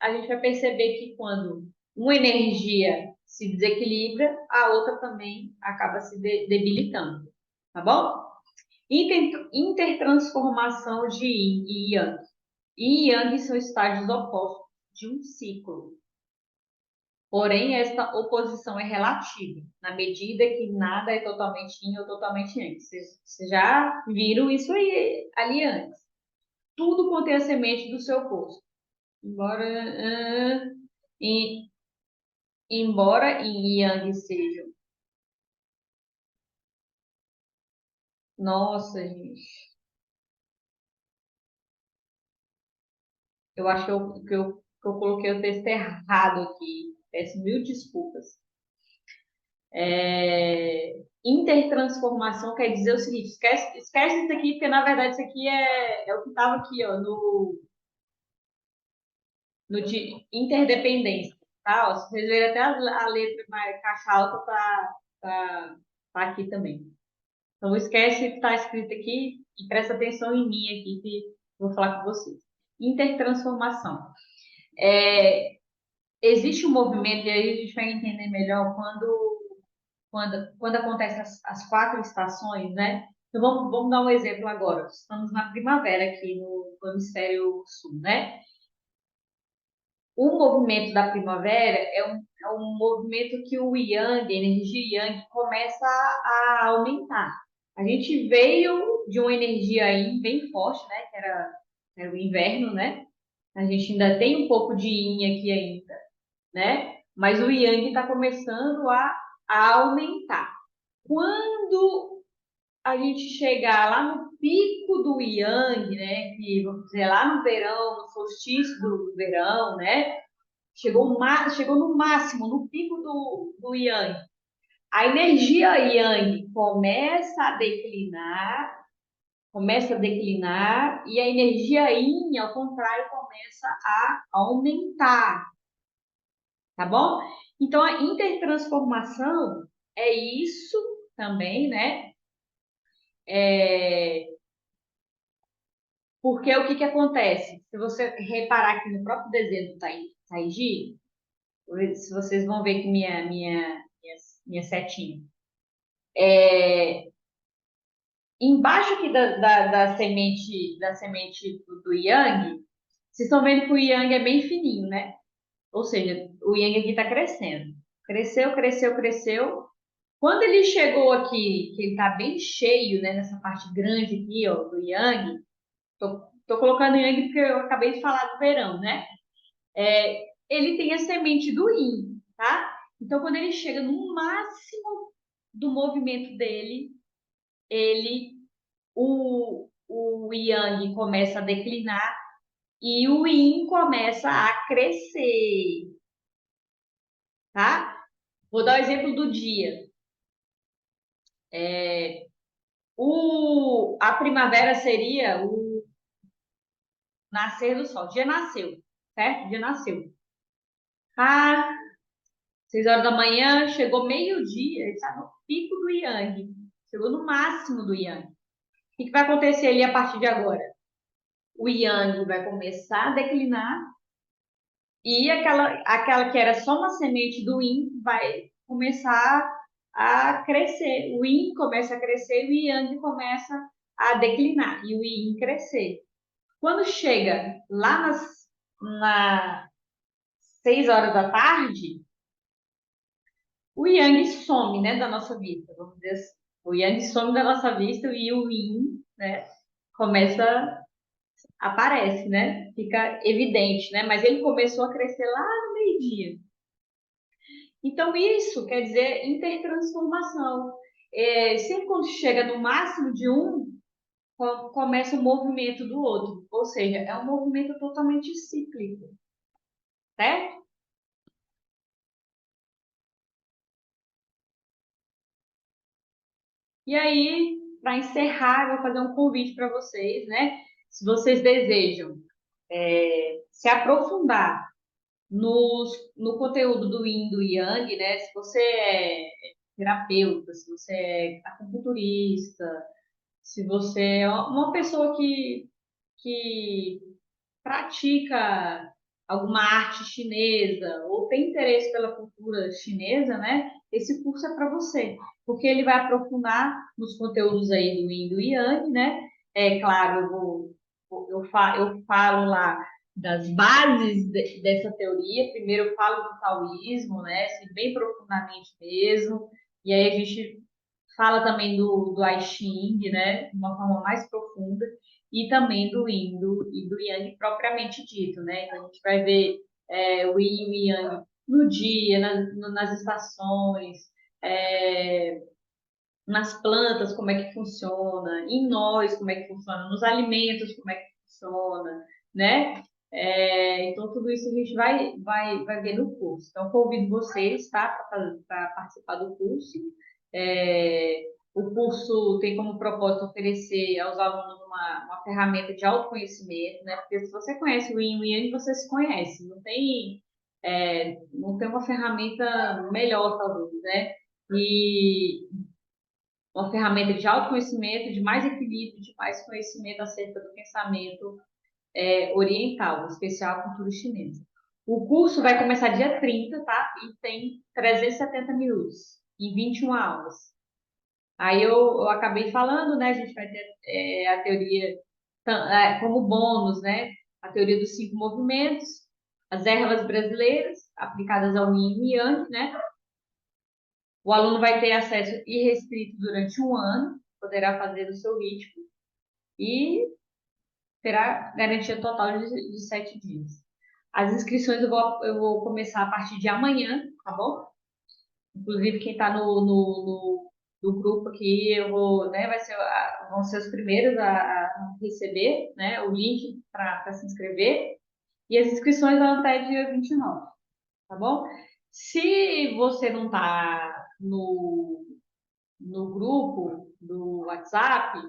a gente vai perceber que quando uma energia se desequilibra, a outra também acaba se debilitando, tá bom? Intertransformação de Yin e Yang. Yin e Yang são estágios opostos de um ciclo. Porém, esta oposição é relativa, na medida que nada é totalmente yin ou totalmente yang. Vocês já viram isso aí, ali antes. Tudo contém a semente do seu oposto. E, embora yin e yang sejam. Nossa, gente. Eu acho que eu coloquei o texto errado aqui. Peço mil desculpas. Intertransformação quer dizer o seguinte, esquece isso aqui, porque na verdade isso aqui é o que estava aqui, ó, no de interdependência, tá? Ó, se vocês verem até a letra mais caixa alta tá, tá aqui também. Então esquece o que está escrito aqui e presta atenção em mim aqui que eu vou falar com vocês. Intertransformação. Existe um movimento, e aí a gente vai entender melhor quando acontecem as quatro estações, né? Então vamos dar um exemplo agora. Estamos na primavera aqui no hemisfério sul, né? O movimento da primavera é um movimento que o Yang, a energia Yang, começa a aumentar. A gente veio de uma energia aí bem forte, né? Era o inverno, né? A gente ainda tem um pouco de Yin aqui ainda, né? Mas o Yang está começando a aumentar. Quando a gente chegar lá no pico do Yang, né? Que vamos dizer lá no verão, no solstício do verão, né? Chegou no máximo, no pico do Yang. A energia Yang Yang começa a declinar e a energia Yin, ao contrário, começa a aumentar, tá bom? Então, a intertransformação é isso também, né? Porque o que que acontece? Se você reparar aqui no próprio desenho do Taiji, se vocês vão ver que minha setinha. Embaixo aqui da semente do Yang, vocês estão vendo que o Yang é bem fininho, né? Ou seja, o Yang aqui está crescendo. Cresceu, cresceu, cresceu. Quando ele chegou aqui, que ele está bem cheio, né? Nessa parte grande aqui, ó, do Yang. Tô colocando Yang porque eu acabei de falar do verão, né? Ele tem a semente do Yin, tá? Então, quando ele chega no máximo do movimento dele, o Yang começa a declinar e o Yin começa a crescer, tá? Vou dar o exemplo do dia. A primavera seria o nascer do sol. O dia nasceu, certo? O dia nasceu. Ah, 6 horas da manhã, chegou meio-dia, ele está no pico do Yang. Chegou no máximo do Yang. O que vai acontecer ali a partir de agora? O Yang vai começar a declinar e aquela que era só uma semente do Yin vai começar a crescer. O Yin começa a crescer e o Yang começa a declinar e o Yin crescer. Quando chega lá nas 6 horas da tarde, o Yang some, né, da nossa vista, vamos dizer assim. O Yang some da nossa vista e o Yin, né, aparece, né, fica evidente, né, mas ele começou a crescer lá no meio-dia. Então, isso quer dizer intertransformação. Sempre quando chega no máximo de um, começa o movimento do outro. Ou seja, é um movimento totalmente cíclico, certo? E aí, para encerrar, eu vou fazer um convite para vocês, né? Se vocês desejam se aprofundar no conteúdo do Yin e do Yang, né? Se você é terapeuta, se você é acupunturista, se você é uma pessoa que pratica alguma arte chinesa ou tem interesse pela cultura chinesa, né? Esse curso é para você, porque ele vai aprofundar nos conteúdos aí do Yin e do Yang, né? É claro, eu falo lá das bases dessa teoria. Primeiro eu falo do taoísmo, né? Assim, bem profundamente mesmo. E aí a gente fala também do I Ching, né? De uma forma mais profunda e também do Yin e do Yang propriamente dito, né? Então a gente vai ver o Yin e o Yang no dia, nas estações, é, nas plantas, como é que funciona, em nós, como é que funciona, nos alimentos, como é que funciona, né? Então, tudo isso a gente vai ver no curso. Então, convido vocês, tá, para participar do curso. O curso tem como propósito oferecer aos alunos uma ferramenta de autoconhecimento, né? Porque se você conhece o Yin e o Yang, você se conhece. Não tem uma ferramenta melhor, talvez, né? E uma ferramenta de autoconhecimento, de mais equilíbrio, de mais conhecimento acerca do pensamento oriental, em especial a cultura chinesa. O curso vai começar dia 30, tá? E tem 370 minutos, em 21 aulas. Aí eu acabei falando, né? A gente vai ter a teoria como bônus, né? A teoria dos 5 movimentos, as ervas brasileiras aplicadas ao Yin e Yang, né? O aluno vai ter acesso irrestrito durante um ano, poderá fazer o seu ritmo e terá garantia total de 7 dias. As inscrições eu vou começar a partir de amanhã, tá bom? Inclusive, quem está no grupo aqui, eu vou, né, vão ser os primeiros a receber, né, o link para se inscrever. E as inscrições vão até dia 29, tá bom? Se você não está no grupo do WhatsApp,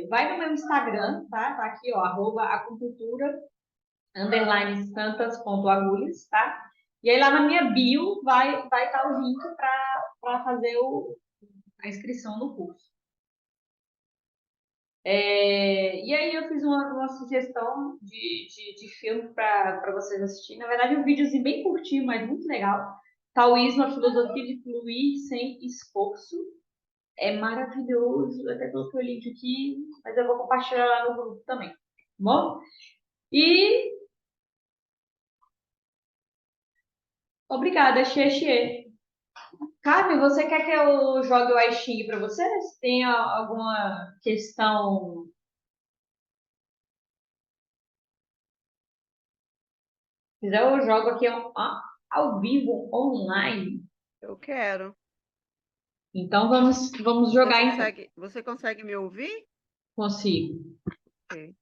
vai no meu Instagram, tá? Tá aqui, ó, @acupuntura, _santas.agulhas, tá? E aí lá na minha bio vai estar o link para fazer a inscrição no curso. E aí eu fiz uma sugestão de filme para vocês assistirem. Na verdade, um videozinho bem curtinho, mas muito legal. Taoísmo, a filosofia de fluir sem esforço. É maravilhoso. Eu até coloquei o link aqui, mas eu vou compartilhar lá no grupo também. Tá bom? E obrigada, Xie Xie. Carmen, você quer que eu jogue o I Ching para você? Se tem alguma questão. Se quiser, eu jogo aqui ao vivo, online. Eu quero. Então vamos jogar então. Você consegue me ouvir? Consigo. Ok.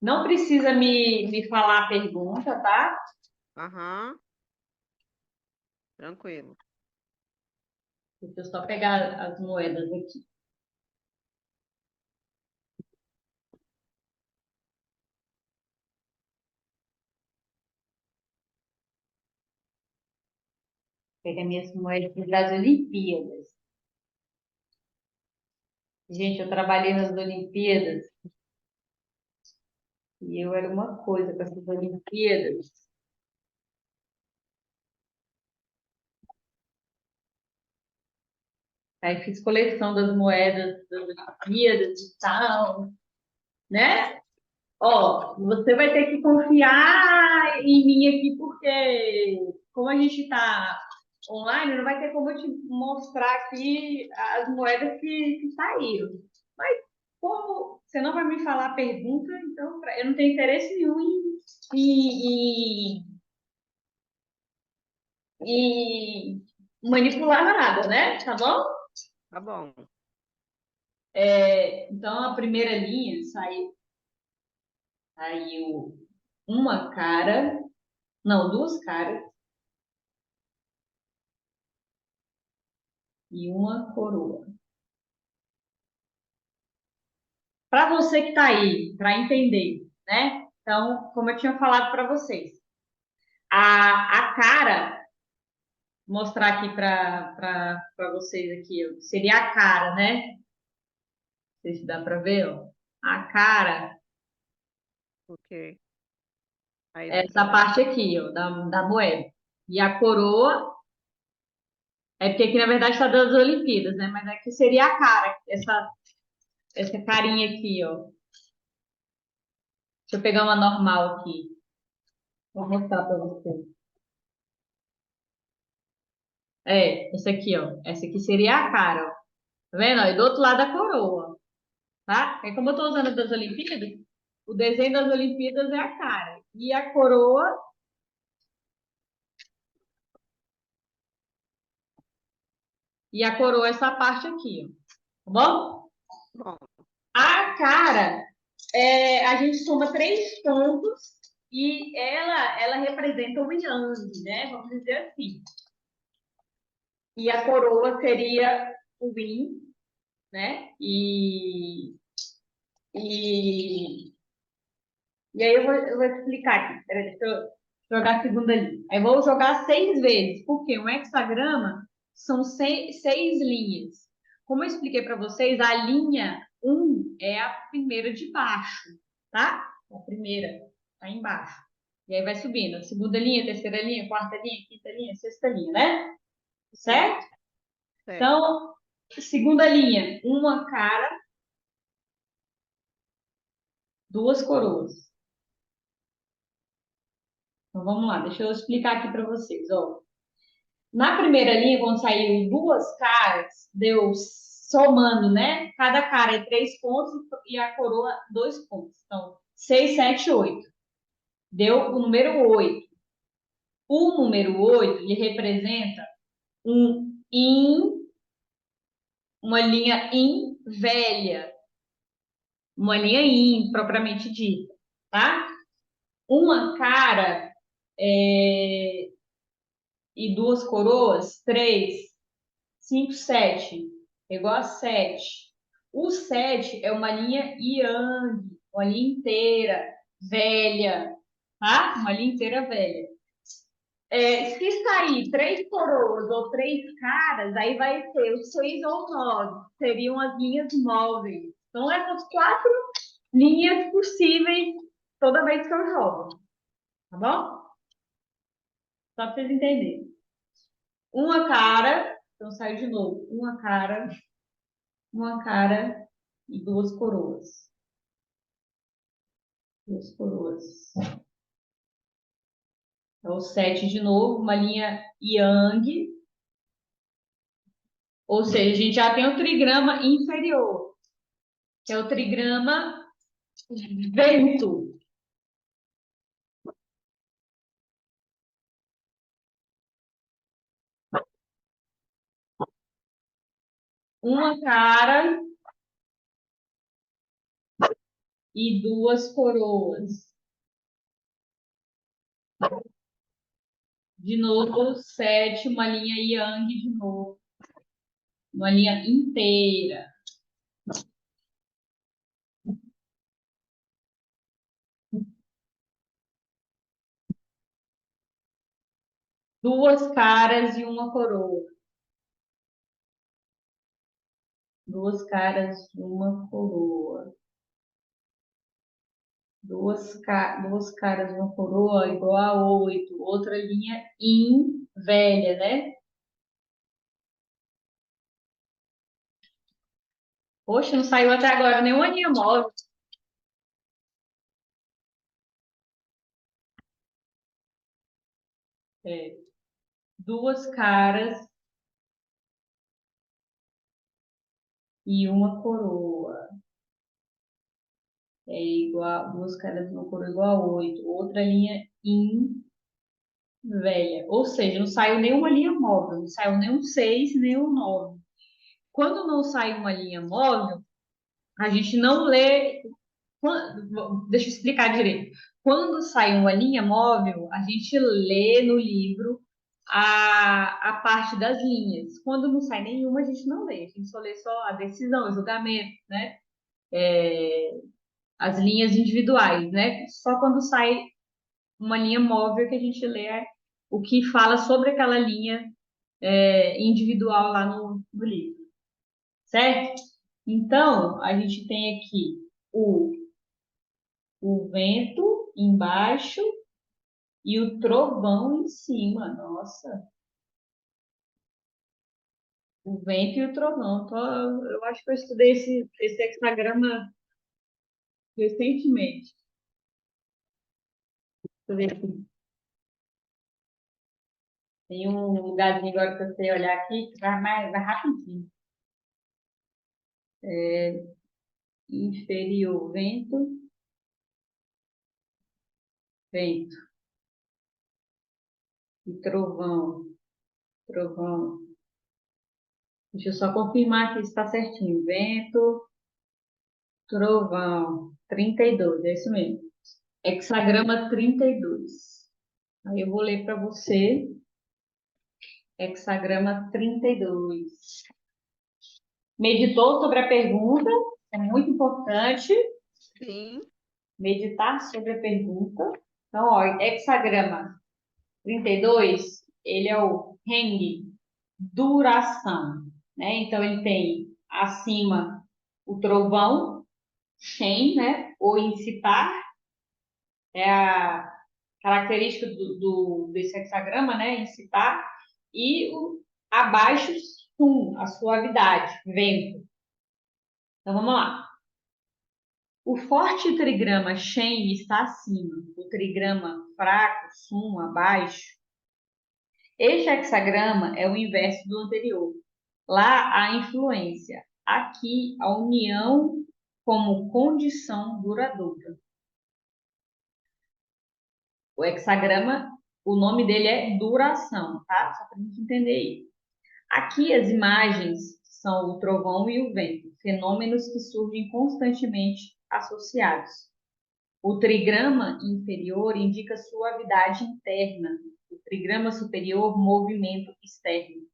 Não precisa me falar a pergunta, tá? Aham. Tranquilo. Deixa eu só pegar as moedas aqui. Pegar minhas moedas das Olimpíadas. Gente, eu trabalhei nas Olimpíadas e eu era uma coisa com essas Olimpíadas. Aí fiz coleção das moedas das Olimpíadas e tal, né? Ó, você vai ter que confiar em mim aqui, porque como a gente está online, não vai ter como eu te mostrar aqui as moedas que saíram. Mas como você não vai me falar a pergunta, então eu não tenho interesse nenhum em, em manipular nada, né? Tá bom? Tá bom. Então a primeira linha saiu uma cara, não, duas caras e uma coroa. Para você que está aí, para entender, né? Então, como eu tinha falado para vocês, a cara, mostrar aqui para vocês aqui, ó, seria a cara, né? Não sei se dá para ver, ó. A cara, Ok. Aí dá para essa ver. parte aqui, ó, da moeda. E a coroa, é porque aqui na verdade está das Olimpíadas, né? Mas aqui seria a cara, essa carinha aqui, ó. Deixa eu pegar uma normal aqui. Vou mostrar para vocês. Essa aqui, ó. Essa aqui seria a cara, ó. Tá vendo? Ó? E do outro lado a coroa, tá? É como eu tô usando das Olimpíadas, o desenho das Olimpíadas é a cara. E a coroa é essa parte aqui, ó. Tá bom? Bom, A cara, a gente soma 3 pontos e ela representa o Yang, né? Vamos dizer assim. E a coroa seria o Yin, né? E, e aí eu vou explicar aqui. Peraí, deixa eu jogar a segunda linha. Aí eu vou jogar 6 vezes, porque um hexagrama são seis linhas. Como eu expliquei para vocês, a linha um é a primeira de baixo, tá? A primeira, tá embaixo. E aí vai subindo. Segunda linha, terceira linha, quarta linha, quinta linha, sexta linha, né? Certo? certo. Então, segunda linha, uma cara, duas coroas. Então vamos lá, deixa eu explicar aqui para vocês. Ó. Na primeira linha, quando saiu duas caras, deu somando, né? Cada cara é 3 pontos e a coroa 2 pontos. Então, 6, 7, 8. Deu o número 8. O número 8 ele representa um in, uma linha in velha, uma linha yin, propriamente dita, tá? Uma cara e duas coroas, 3, 5, 7, igual a 7. O 7 é uma linha yang, uma linha inteira, velha, tá? Uma linha inteira velha. Se sair 3 coroas ou 3 caras, aí vai ter os 6 ou 9, seriam as linhas móveis. Então, essas 4 linhas possíveis toda vez que eu jogo, tá bom? Só para vocês entenderem. Uma cara, então saiu de novo, uma cara e duas coroas. Duas coroas. Então, o 7 de novo, uma linha yang, ou seja, a gente já tem o trigrama inferior, que é o trigrama vento. Uma cara e duas coroas. De novo, 7, uma linha yang de novo. Uma linha inteira. Duas caras e uma coroa. Duas caras e uma coroa. Duas caras e uma coroa igual a 8. Outra linha in velha, né? Poxa, não saiu até agora nenhuma linha móvel. É. Duas caras e uma coroa. É igual, duas caras e uma coroa igual a 8. Outra linha in velha. Ou seja, não saiu nenhuma linha móvel. Não saiu nem um 6, nem um 9. Quando não sai uma linha móvel, a gente não lê. Deixa eu explicar direito. Quando sai uma linha móvel, a gente lê no livro a parte das linhas. Quando não sai nenhuma, a gente não lê. A gente só lê só a decisão, o julgamento, né? As linhas individuais, né? Só quando sai uma linha móvel que a gente lê o que fala sobre aquela linha individual lá no livro, certo? Então, a gente tem aqui o vento embaixo e o trovão em cima. Nossa, o vento e o trovão. Eu acho que eu estudei esse hexagrama recentemente. Deixa eu ver aqui. Tem um lugarzinho agora para você olhar aqui que vai rapidinho. Inferior, vento, vento e trovão, trovão. Deixa eu só confirmar que está certinho. Vento, trovão, 32, é isso mesmo. Hexagrama 32. Aí eu vou ler para você. Hexagrama 32. Meditou sobre a pergunta? É muito importante Sim. meditar sobre a pergunta. Então, ó, hexagrama 32, ele é o Heng, duração, né? Então, ele tem acima o trovão, Shen, né? Ou incitar, é a característica desse hexagrama, né? Incitar. E abaixo, Sum, a suavidade, vento. Então, vamos lá. O forte trigrama Shen está acima, o trigrama fraco, Sum, abaixo. Este hexagrama é o inverso do anterior. Lá a influência, aqui a união como condição duradoura. O hexagrama, o nome dele é duração, tá? Só para a gente entender isso. Aqui as imagens são o trovão e o vento, fenômenos que surgem constantemente associados. O trigrama inferior indica suavidade interna, o trigrama superior, movimento externo.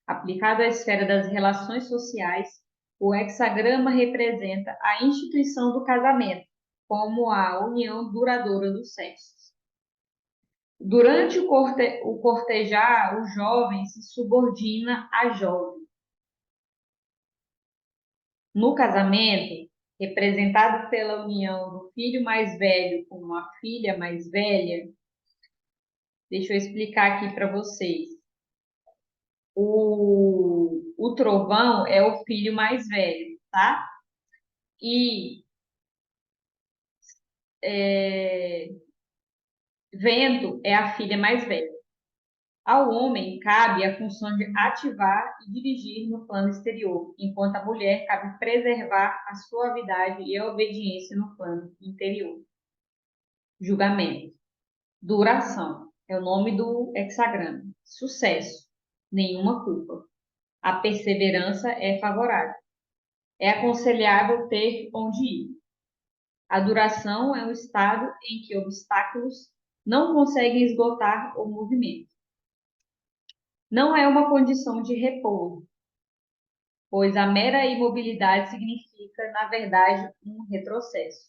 Aplicado à esfera das relações sociais, o hexagrama representa a instituição do casamento, como a união duradoura dos sexos. Durante o cortejar, o jovem se subordina à jovem. No casamento, representado pela união do filho mais velho com uma filha mais velha, deixa eu explicar aqui para vocês. O trovão é o filho mais velho, tá? E vento é a filha mais velha. Ao homem cabe a função de ativar e dirigir no plano exterior, enquanto a mulher cabe preservar a suavidade e a obediência no plano interior. Julgamento. Duração. É o nome do hexagrama. Sucesso. Nenhuma culpa. A perseverança é favorável. É aconselhável ter onde ir. A duração é um estado em que obstáculos não conseguem esgotar o movimento. Não é uma condição de repouso, pois a mera imobilidade significa, na verdade, um retrocesso.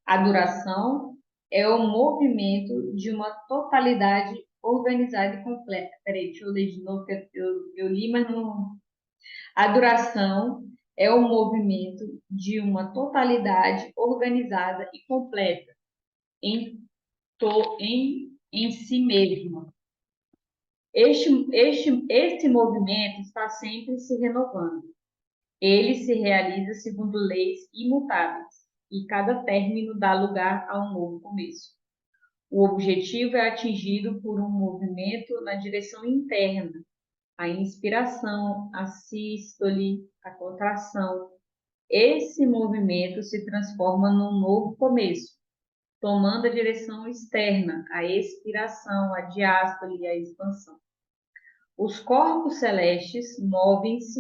A duração é o movimento de uma totalidade organizada e completa. Peraí, deixa eu ler de novo, que eu li, mas não. A duração é o movimento de uma totalidade organizada e completa em si mesma. Este movimento está sempre se renovando. Ele se realiza segundo leis imutáveis, e cada término dá lugar a um novo começo. O objetivo é atingido por um movimento na direção interna, a inspiração, a sístole, a contração. Esse movimento se transforma num novo começo, tomando a direção externa, a expiração, a diástole e a expansão. Os corpos celestes movem-se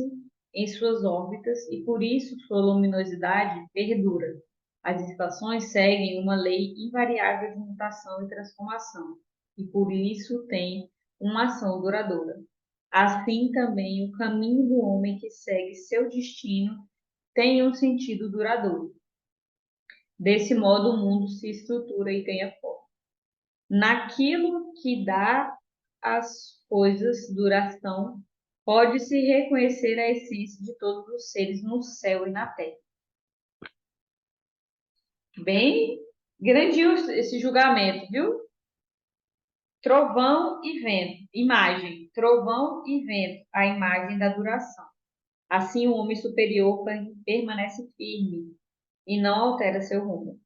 em suas órbitas e por isso sua luminosidade perdura. As estações seguem uma lei invariável de mutação e transformação e por isso têm uma ação duradoura. Assim também o caminho do homem que segue seu destino tem um sentido duradouro. Desse modo o mundo se estrutura e ganha forma. Naquilo que dá às coisas duração, pode-se reconhecer a essência de todos os seres no céu e na terra. Bem grandioso esse julgamento, viu? Trovão e vento, imagem. Trovão e vento, a imagem da duração. Assim o homem superior permanece firme e não altera seu rumo.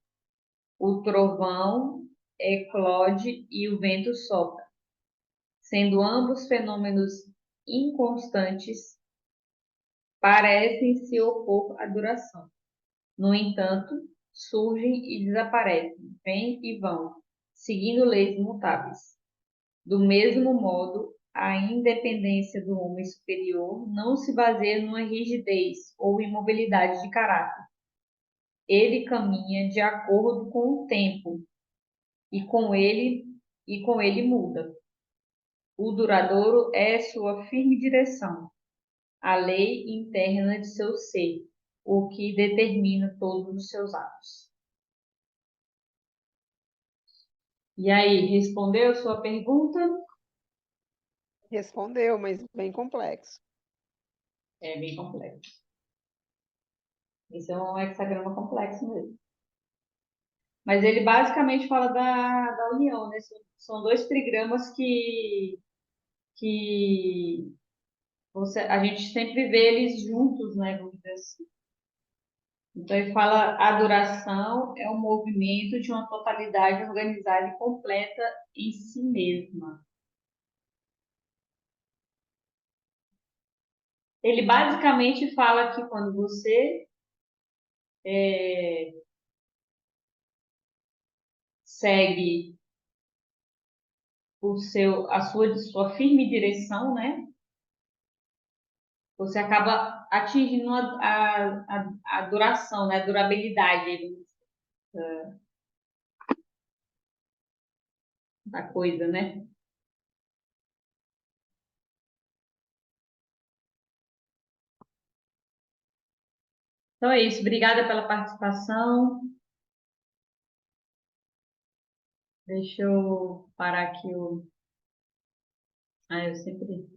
O trovão eclode e o vento sopra. Sendo ambos fenômenos inconstantes, parecem se opor à duração. No entanto, surgem e desaparecem, vêm e vão, seguindo leis imutáveis. Do mesmo modo, a independência do homem superior não se baseia numa rigidez ou imobilidade de caráter. Ele caminha de acordo com o tempo e com ele muda. O duradouro é sua firme direção, a lei interna de seu ser, o que determina todos os seus atos. E aí, respondeu a sua pergunta? Respondeu, mas bem complexo. É bem complexo. Esse é um hexagrama complexo mesmo. Mas ele basicamente fala da união, né? São dois trigramas que a gente sempre vê eles juntos, né? Vamos dizer assim. Então, ele fala a duração é um movimento de uma totalidade organizada e completa em si mesma. Ele basicamente fala que quando você segue a sua firme direção, né? você acaba atingindo a duração, né? A durabilidade da coisa, né? Então é isso. Obrigada pela participação. Deixa eu parar aqui o. Ah, eu sempre